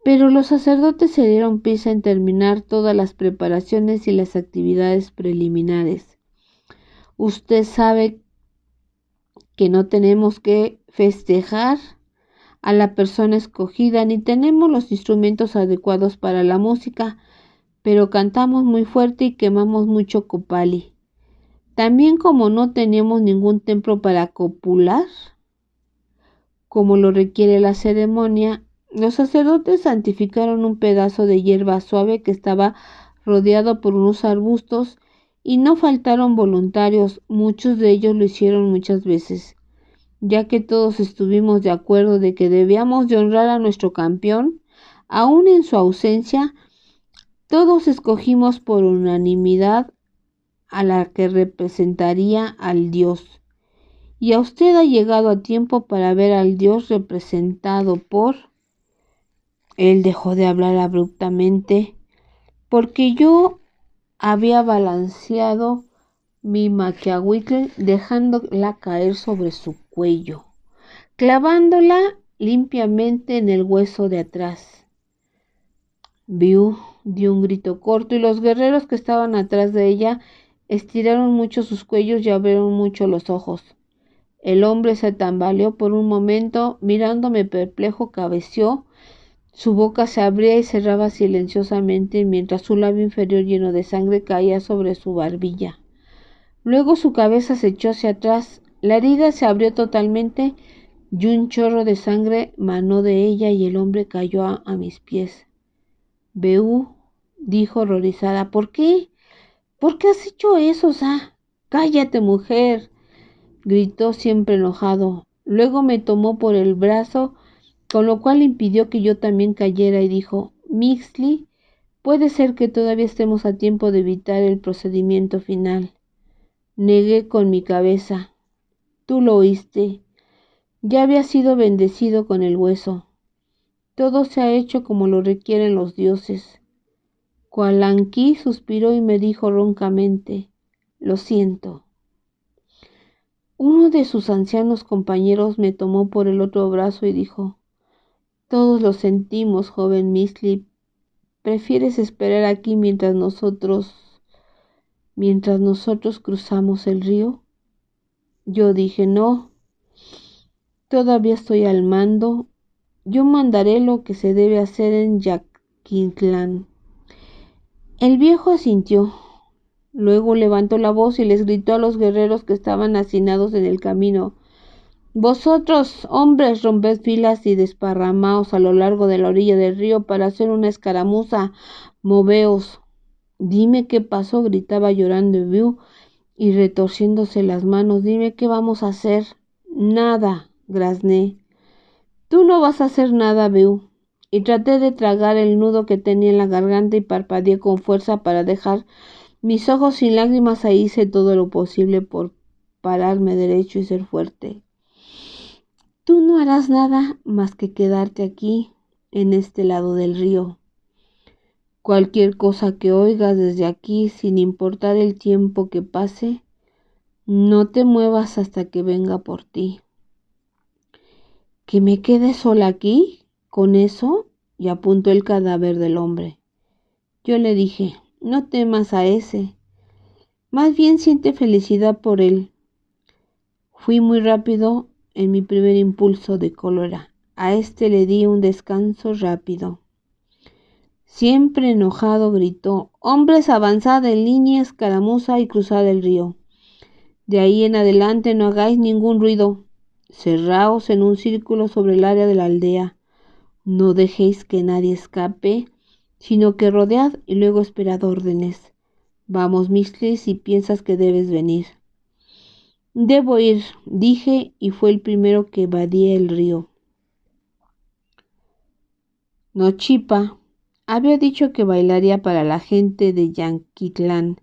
pero los sacerdotes se dieron prisa en terminar todas las preparaciones y las actividades preliminares. Usted sabe que no tenemos que festejar a la persona escogida ni tenemos los instrumentos adecuados para la música, pero cantamos muy fuerte y quemamos mucho copali. También, como no teníamos ningún templo para copular, como lo requiere la ceremonia, los sacerdotes santificaron un pedazo de hierba suave que estaba rodeado por unos arbustos, y no faltaron voluntarios, muchos de ellos lo hicieron muchas veces. Ya que todos estuvimos de acuerdo de que debíamos de honrar a nuestro campeón, aún en su ausencia, todos escogimos por unanimidad a la que representaría al dios. Y a usted ha llegado a tiempo para ver al dios representado por... Él dejó de hablar abruptamente, porque yo había balanceado mi maquiahuitl dejándola caer sobre su cuello, clavándola limpiamente en el hueso de atrás. Biu dio un grito corto y los guerreros que estaban atrás de ella estiraron mucho sus cuellos y abrieron mucho los ojos. El hombre se tambaleó por un momento, mirándome perplejo, cabeció. Su boca se abría y cerraba silenciosamente mientras su labio inferior lleno de sangre caía sobre su barbilla. Luego su cabeza se echó hacia atrás, la herida se abrió totalmente y un chorro de sangre manó de ella y el hombre cayó a mis pies. Beú, dijo horrorizada, ¿por qué? ¿Por qué has hecho eso, Sa? Cállate, mujer, gritó siempre enojado. Luego me tomó por el brazo, con lo cual impidió que yo también cayera y dijo, Mixli, puede ser que todavía estemos a tiempo de evitar el procedimiento final. Negué con mi cabeza. Tú lo oíste. Ya había sido bendecido con el hueso. Todo se ha hecho como lo requieren los dioses. Kualanqui suspiró y me dijo roncamente, lo siento. Uno de sus ancianos compañeros me tomó por el otro brazo y dijo, todos lo sentimos, joven Mixli. ¿Prefieres esperar aquí mientras nosotros cruzamos el río? Yo dije, no, todavía estoy al mando. Yo mandaré lo que se debe hacer en Yaquintlán. El viejo asintió. Luego levantó la voz y les gritó a los guerreros que estaban hacinados en el camino. Vosotros, hombres, romped filas y desparramaos a lo largo de la orilla del río para hacer una escaramuza. Moveos. Dime qué pasó, gritaba llorando Biu y retorciéndose las manos. Dime qué vamos a hacer. Nada, grazné. Tú no vas a hacer nada, Biu. Y traté de tragar el nudo que tenía en la garganta y parpadeé con fuerza para dejar mis ojos sin lágrimas. Ahí hice todo lo posible por pararme derecho y ser fuerte. Tú no harás nada más que quedarte aquí, en este lado del río. Cualquier cosa que oigas desde aquí, sin importar el tiempo que pase, no te muevas hasta que venga por ti. ¿Que me quede sola aquí? Con eso, y apuntó el cadáver del hombre. Yo le dije, no temas a ese, más bien siente felicidad por él. Fui muy rápido en mi primer impulso de cólera. A este le di un descanso rápido. Siempre enojado gritó, hombres, avanzad en línea escaramuza y cruzad el río. De ahí en adelante no hagáis ningún ruido. Cerraos en un círculo sobre el área de la aldea. No dejéis que nadie escape, sino que rodead y luego esperad órdenes. Vamos, Mixtli, si piensas que debes venir. Debo ir, dije, y fue el primero que evadía el río. Nochipa había dicho que bailaría para la gente de Yanquitlán,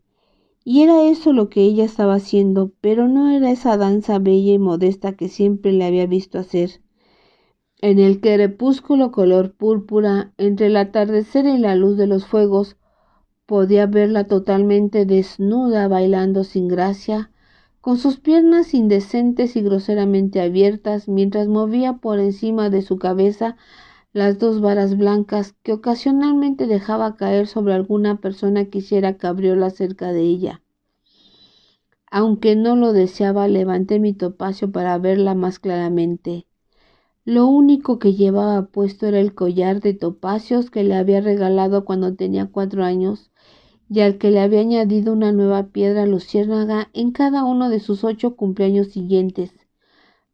y era eso lo que ella estaba haciendo, pero no era esa danza bella y modesta que siempre le había visto hacer. En el crepúsculo color púrpura, entre el atardecer y la luz de los fuegos, podía verla totalmente desnuda, bailando sin gracia, con sus piernas indecentes y groseramente abiertas, mientras movía por encima de su cabeza las dos varas blancas que ocasionalmente dejaba caer sobre alguna persona que hiciera cabriola cerca de ella. Aunque no lo deseaba, levanté mi topacio para verla más claramente. Lo único que llevaba puesto era el collar de topacios que le había regalado cuando tenía 4 años y al que le había añadido una nueva piedra luciérnaga en cada uno de sus 8 cumpleaños siguientes,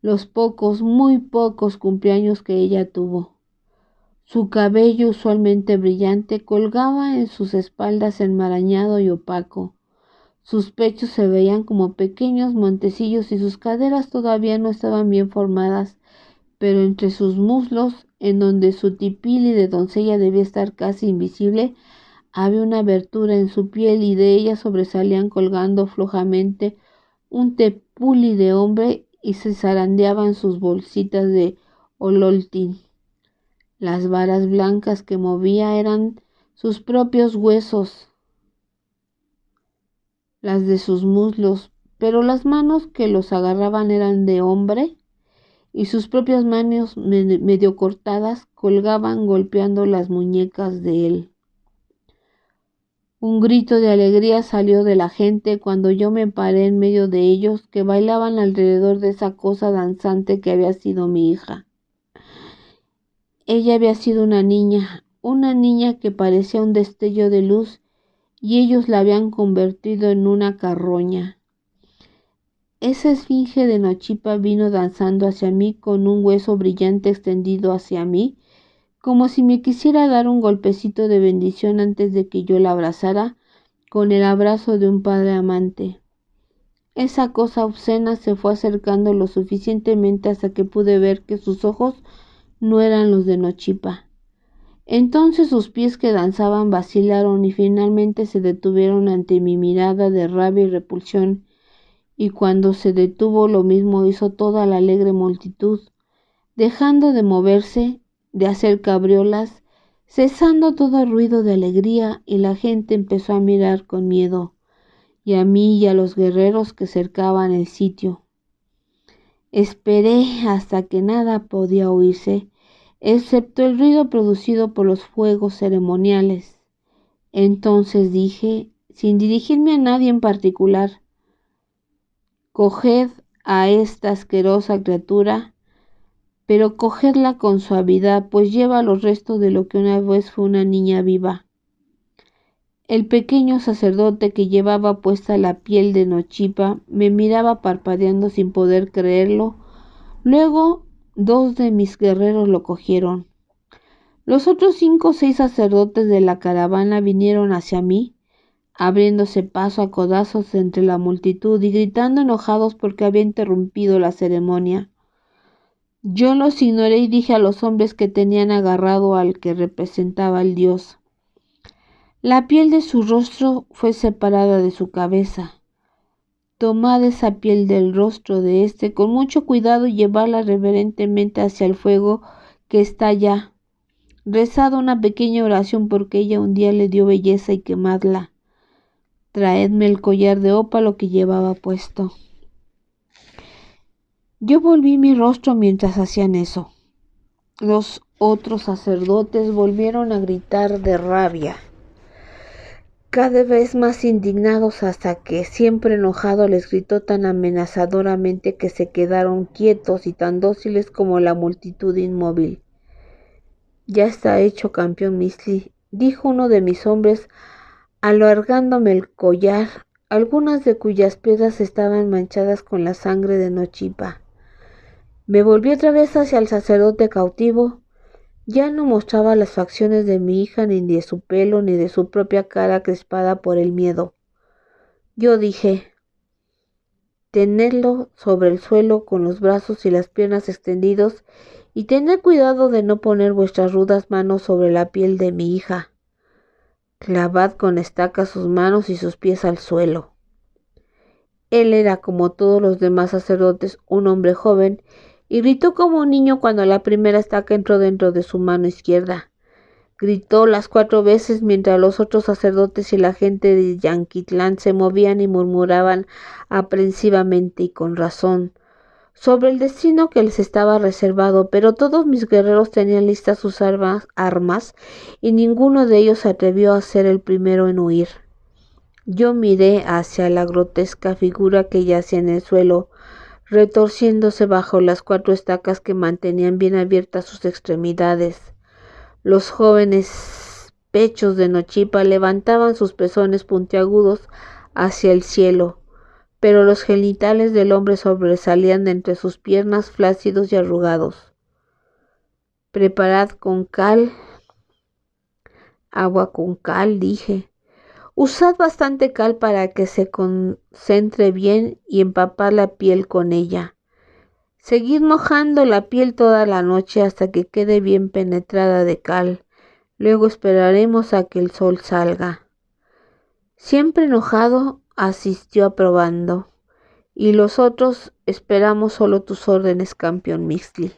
los pocos, muy pocos cumpleaños que ella tuvo. Su cabello, usualmente brillante, colgaba en sus espaldas enmarañado y opaco. Sus pechos se veían como pequeños montecillos y sus caderas todavía no estaban bien formadas, pero entre sus muslos, en donde su tipili de doncella debía estar casi invisible, había una abertura en su piel y de ella sobresalían colgando flojamente un tepuli de hombre y se zarandeaban sus bolsitas de ololtín. Las varas blancas que movía eran sus propios huesos, las de sus muslos, pero las manos que los agarraban eran de hombre y sus propias manos medio cortadas colgaban golpeando las muñecas de él. Un grito de alegría salió de la gente cuando yo me paré en medio de ellos que bailaban alrededor de esa cosa danzante que había sido mi hija. Ella había sido una niña que parecía un destello de luz y ellos la habían convertido en una carroña. Esa esfinge de Nochipa vino danzando hacia mí con un hueso brillante extendido hacia mí, como si me quisiera dar un golpecito de bendición antes de que yo la abrazara con el abrazo de un padre amante. Esa cosa obscena se fue acercando lo suficientemente hasta que pude ver que sus ojos no eran los de Nochipa. Entonces sus pies que danzaban vacilaron y finalmente se detuvieron ante mi mirada de rabia y repulsión, y cuando se detuvo lo mismo hizo toda la alegre multitud, dejando de moverse, de hacer cabriolas, cesando todo ruido de alegría, y la gente empezó a mirar con miedo, y a mí y a los guerreros que cercaban el sitio. Esperé hasta que nada podía oírse, excepto el ruido producido por los fuegos ceremoniales. Entonces dije, sin dirigirme a nadie en particular, coged a esta asquerosa criatura, pero cogedla con suavidad, pues lleva los restos de lo que una vez fue una niña viva. El pequeño sacerdote que llevaba puesta la piel de Nochipa me miraba parpadeando sin poder creerlo. Luego 2 de mis guerreros lo cogieron. Los otros 5 o 6 sacerdotes de la caravana vinieron hacia mí, abriéndose paso a codazos entre la multitud y gritando enojados porque había interrumpido la ceremonia. Yo los ignoré y dije a los hombres que tenían agarrado al que representaba al dios: la piel de su rostro fue separada de su cabeza. Tomad esa piel del rostro de éste con mucho cuidado y llevarla reverentemente hacia el fuego que está allá. Rezad una pequeña oración porque ella un día le dio belleza y quemadla. Traedme el collar de ópalo que llevaba puesto. Yo volví mi rostro mientras hacían eso. Los otros sacerdotes volvieron a gritar de rabia, cada vez más indignados, hasta que, siempre enojado, les gritó tan amenazadoramente que se quedaron quietos y tan dóciles como la multitud inmóvil. Ya está hecho, campeón Mixley, dijo uno de mis hombres, alargándome el collar, algunas de cuyas piedras estaban manchadas con la sangre de Nochipa. Me volví otra vez hacia el sacerdote cautivo. Ya no mostraba las facciones de mi hija, ni de su pelo, ni de su propia cara crispada por el miedo. Yo dije, tenedlo sobre el suelo con los brazos y las piernas extendidos, y tened cuidado de no poner vuestras rudas manos sobre la piel de mi hija. Clavad con estacas sus manos y sus pies al suelo. Él era, como todos los demás sacerdotes, un hombre joven, y gritó como un niño cuando la primera estaca entró dentro de su mano izquierda. Gritó las 4 veces mientras los otros sacerdotes y la gente de Yanquitlán se movían y murmuraban aprensivamente y con razón sobre el destino que les estaba reservado, pero todos mis guerreros tenían listas sus armas y ninguno de ellos se atrevió a ser el primero en huir. Yo miré hacia la grotesca figura que yacía en el suelo, retorciéndose bajo las 4 estacas que mantenían bien abiertas sus extremidades. Los jóvenes pechos de Nochipa levantaban sus pezones puntiagudos hacia el cielo, pero los genitales del hombre sobresalían de entre sus piernas flácidos y arrugados. Preparad con cal, agua con cal, dije. Usad bastante cal para que se concentre bien y empapad la piel con ella. Seguid mojando la piel toda la noche hasta que quede bien penetrada de cal. Luego esperaremos a que el sol salga. Siempre enojado, asistió aprobando. Y los otros esperamos solo tus órdenes, campeón Mixley.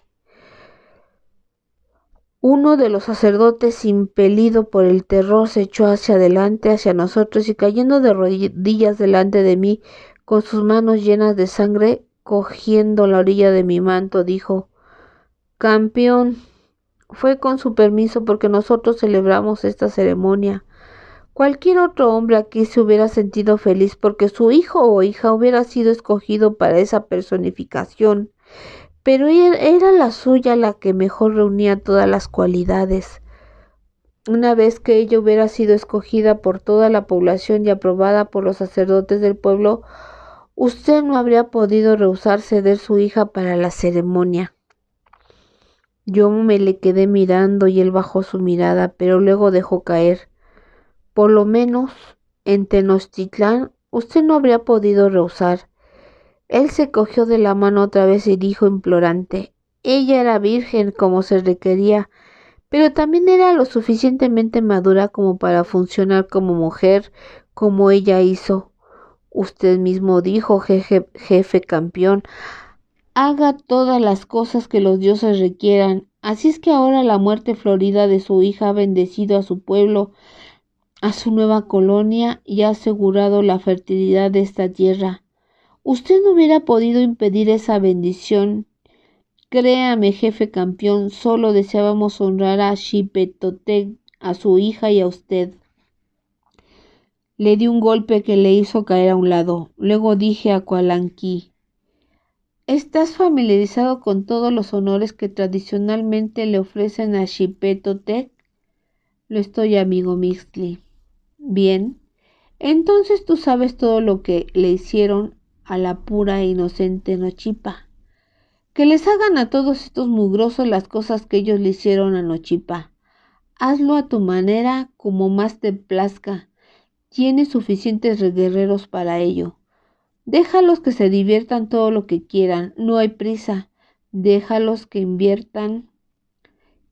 Uno de los sacerdotes, impelido por el terror, se echó hacia adelante, hacia nosotros, y cayendo de rodillas delante de mí, con sus manos llenas de sangre, cogiendo la orilla de mi manto, dijo, campeón, fue con su permiso porque nosotros celebramos esta ceremonia. Cualquier otro hombre aquí se hubiera sentido feliz porque su hijo o hija hubiera sido escogido para esa personificación, pero era la suya la que mejor reunía todas las cualidades. Una vez que ella hubiera sido escogida por toda la población y aprobada por los sacerdotes del pueblo, usted no habría podido rehusar ceder su hija para la ceremonia. Yo me le quedé mirando y él bajó su mirada, pero luego dejó caer. Por lo menos en Tenochtitlán usted no habría podido rehusar. Él se cogió de la mano otra vez y dijo implorante, ella era virgen como se requería, pero también era lo suficientemente madura como para funcionar como mujer, como ella hizo. Usted mismo dijo, jefe campeón, haga todas las cosas que los dioses requieran. Así es que ahora la muerte florida de su hija ha bendecido a su pueblo, a su nueva colonia, y ha asegurado la fertilidad de esta tierra. Usted no hubiera podido impedir esa bendición. Créame, jefe campeón, solo deseábamos honrar a Xipetotec, a su hija y a usted. Le di un golpe que le hizo caer a un lado. Luego dije a Kualanqui, ¿estás familiarizado con todos los honores que tradicionalmente le ofrecen a Xipetotec? Lo estoy, amigo Mixley. Bien, entonces tú sabes todo lo que le hicieron a la pura e inocente Nochipa. Que les hagan a todos estos mugrosos las cosas que ellos le hicieron a Nochipa. Hazlo a tu manera, como más te plazca. Tienes suficientes guerreros para ello. Déjalos que se diviertan todo lo que quieran, no hay prisa. Déjalos que inviertan,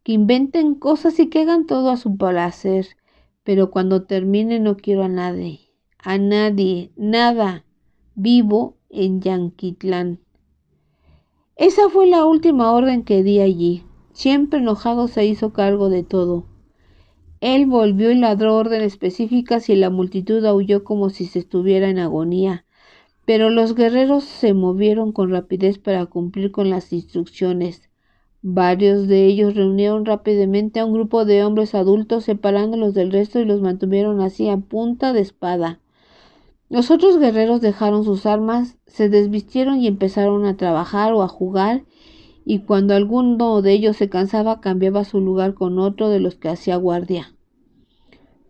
que inventen cosas y que hagan todo a su placer. Pero cuando termine no quiero a nadie, nada. vivo en Yanquitlán. Esa fue la última orden que di allí. Siempre enojado se hizo cargo de todo. Él volvió y ladró órdenes específicas y la multitud aulló como si se estuviera en agonía. Pero los guerreros se movieron con rapidez para cumplir con las instrucciones. Varios de ellos reunieron rápidamente a un grupo de hombres adultos, separándolos del resto y los mantuvieron así a punta de espada. Los otros guerreros dejaron sus armas, se desvistieron y empezaron a trabajar o a jugar, y cuando alguno de ellos se cansaba cambiaba su lugar con otro de los que hacía guardia.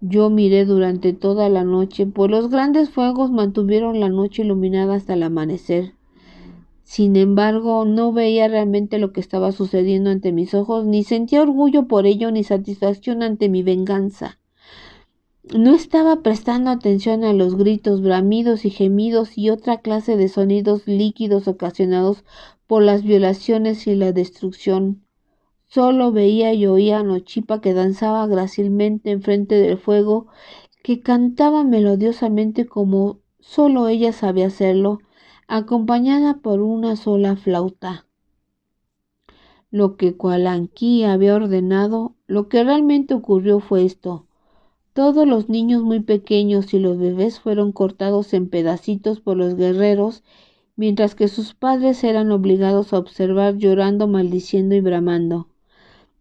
Yo miré durante toda la noche, pues los grandes fuegos mantuvieron la noche iluminada hasta el amanecer. Sin embargo, no veía realmente lo que estaba sucediendo ante mis ojos, ni sentía orgullo por ello, ni satisfacción ante mi venganza. No estaba prestando atención a los gritos, bramidos y gemidos y otra clase de sonidos líquidos ocasionados por las violaciones y la destrucción. Solo veía y oía a Nochipa, que danzaba grácilmente enfrente del fuego, que cantaba melodiosamente como solo ella sabía hacerlo, acompañada por una sola flauta. Lo que Kualanqui había ordenado, lo que realmente ocurrió fue esto. Todos los niños muy pequeños y los bebés fueron cortados en pedacitos por los guerreros, mientras que sus padres eran obligados a observar llorando, maldiciendo y bramando.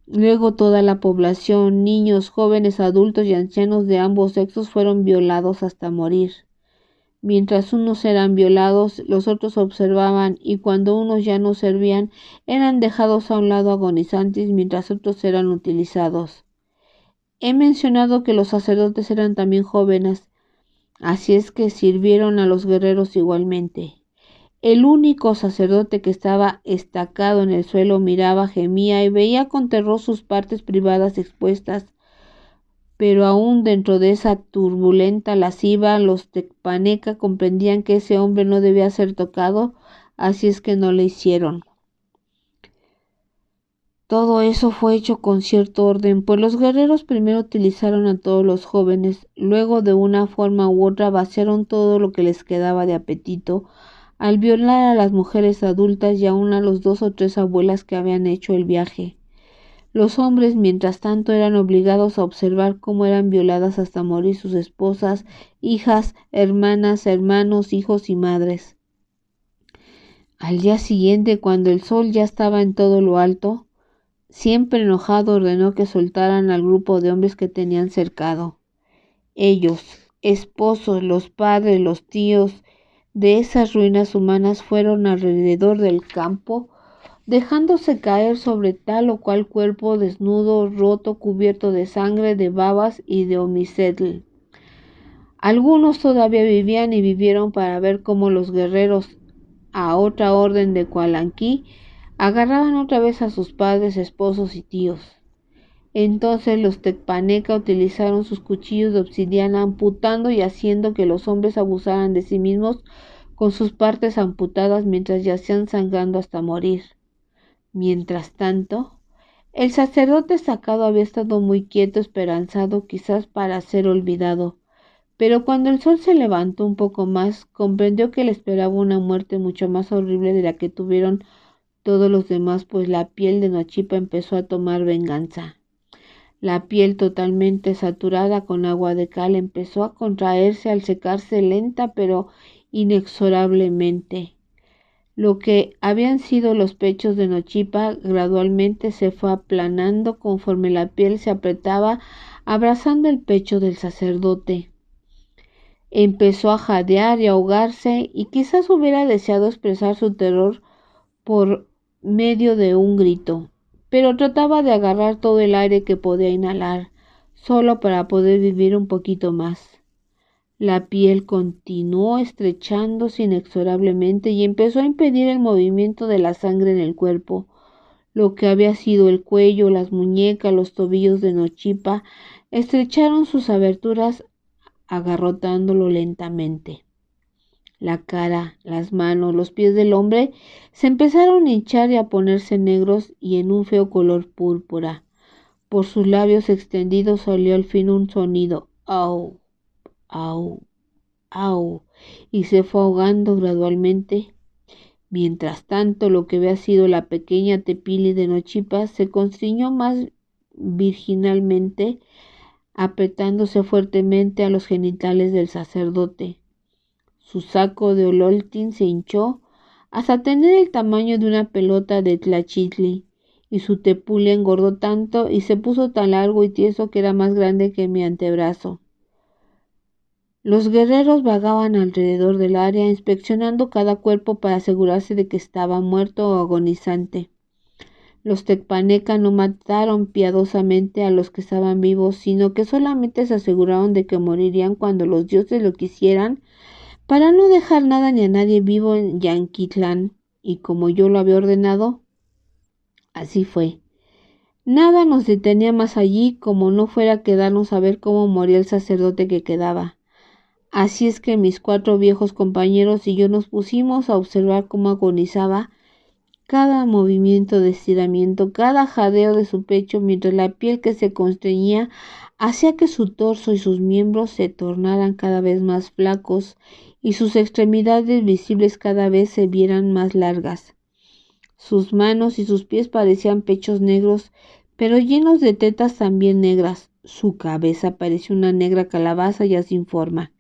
Luego toda la población, niños, jóvenes, adultos y ancianos de ambos sexos fueron violados hasta morir. Mientras unos eran violados, los otros observaban, y cuando unos ya no servían, eran dejados a un lado agonizantes mientras otros eran utilizados. He mencionado que los sacerdotes eran también jóvenes, así es que sirvieron a los guerreros igualmente. El único sacerdote que estaba estacado en el suelo miraba, gemía y veía con terror sus partes privadas expuestas. Pero aún dentro de esa turbulenta lasciva, los tecpaneca comprendían que ese hombre no debía ser tocado, así es que no le hicieron. Todo eso fue hecho con cierto orden, pues los guerreros primero utilizaron a todos los jóvenes, luego de una forma u otra vaciaron todo lo que les quedaba de apetito, al violar a las mujeres adultas y aún a los 2 o 3 abuelas que habían hecho el viaje. Los hombres, mientras tanto, eran obligados a observar cómo eran violadas hasta morir sus esposas, hijas, hermanas, hermanos, hijos y madres. Al día siguiente, cuando el sol ya estaba en todo lo alto, siempre enojado ordenó que soltaran al grupo de hombres que tenían cercado. Ellos, esposos, los padres, los tíos de esas ruinas humanas, fueron alrededor del campo, dejándose caer sobre tal o cual cuerpo desnudo, roto, cubierto de sangre, de babas y de omisetl. Algunos todavía vivían y vivieron para ver cómo los guerreros, a otra orden de Kualanqui, agarraban otra vez a sus padres, esposos y tíos. Entonces los tecpaneca utilizaron sus cuchillos de obsidiana, amputando y haciendo que los hombres abusaran de sí mismos con sus partes amputadas mientras yacían sangrando hasta morir. Mientras tanto, el sacerdote sacado había estado muy quieto, esperanzado quizás para ser olvidado, pero cuando el sol se levantó un poco más, comprendió que le esperaba una muerte mucho más horrible de la que tuvieron todos los demás, pues la piel de Nochipa empezó a tomar venganza. La piel, totalmente saturada con agua de cal, empezó a contraerse al secarse lenta pero inexorablemente. Lo que habían sido los pechos de Nochipa gradualmente se fue aplanando conforme la piel se apretaba, abrazando el pecho del sacerdote. Empezó a jadear y ahogarse, y quizás hubiera deseado expresar su terror por medio de un grito, pero trataba de agarrar todo el aire que podía inhalar, solo para poder vivir un poquito más. La piel continuó estrechándose inexorablemente y empezó a impedir el movimiento de la sangre en el cuerpo. Lo que había sido el cuello, las muñecas, los tobillos de Nochipa estrecharon sus aberturas, agarrotándolo lentamente. La cara, las manos, los pies del hombre se empezaron a hinchar y a ponerse negros y en un feo color púrpura. Por sus labios extendidos salió al fin un sonido: «Au, au». ¡Au! Y se fue ahogando gradualmente. Mientras tanto, lo que había sido la pequeña Tepili de Nochipa se constriñó más virginalmente, apretándose fuertemente a los genitales del sacerdote. Su saco de ololtín se hinchó hasta tener el tamaño de una pelota de tlachitli, y su tepuli engordó tanto y se puso tan largo y tieso que era más grande que mi antebrazo. Los guerreros vagaban alrededor del área, inspeccionando cada cuerpo para asegurarse de que estaba muerto o agonizante. Los tecpaneca no mataron piadosamente a los que estaban vivos, sino que solamente se aseguraron de que morirían cuando los dioses lo quisieran, para no dejar nada ni a nadie vivo en Yanquitlán, y como yo lo había ordenado, así fue. Nada nos detenía más allí, como no fuera quedarnos a ver cómo moría el sacerdote que quedaba. Así es que mis 4 viejos compañeros y yo nos pusimos a observar cómo agonizaba cada movimiento de estiramiento, cada jadeo de su pecho, mientras la piel que se constreñía hacía que su torso y sus miembros se tornaran cada vez más flacos y sus extremidades visibles cada vez se vieran más largas. Sus manos y sus pies parecían pechos negros, pero llenos de tetas también negras. Su cabeza parecía una negra calabaza ya sin forma.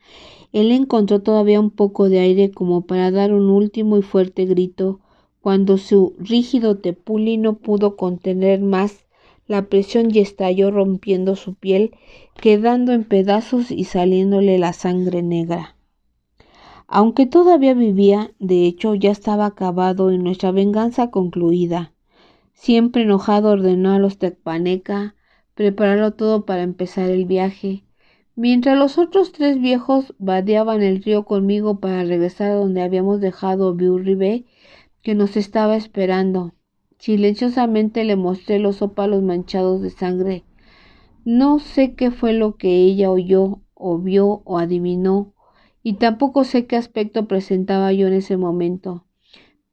Él encontró todavía un poco de aire como para dar un último y fuerte grito, cuando su rígido tepuli no pudo contener más la presión y estalló rompiendo su piel, quedando en pedazos y saliéndole la sangre negra. Aunque todavía vivía, de hecho ya estaba acabado y nuestra venganza concluida. Siempre enojado ordenó a los tecpaneca prepararlo todo para empezar el viaje, mientras los otros 3 viejos vadeaban el río conmigo para regresar a donde habíamos dejado Biurribe, que nos estaba esperando. Silenciosamente le mostré los ópalos manchados de sangre. No sé qué fue lo que ella oyó, o vio, o adivinó, y tampoco sé qué aspecto presentaba yo en ese momento,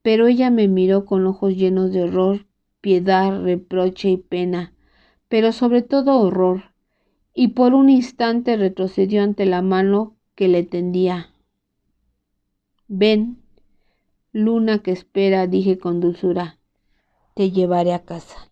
pero ella me miró con ojos llenos de horror, piedad, reproche y pena, pero sobre todo horror, y por un instante retrocedió ante la mano que le tendía. Ven, luna que espera, dije con dulzura, te llevaré a casa.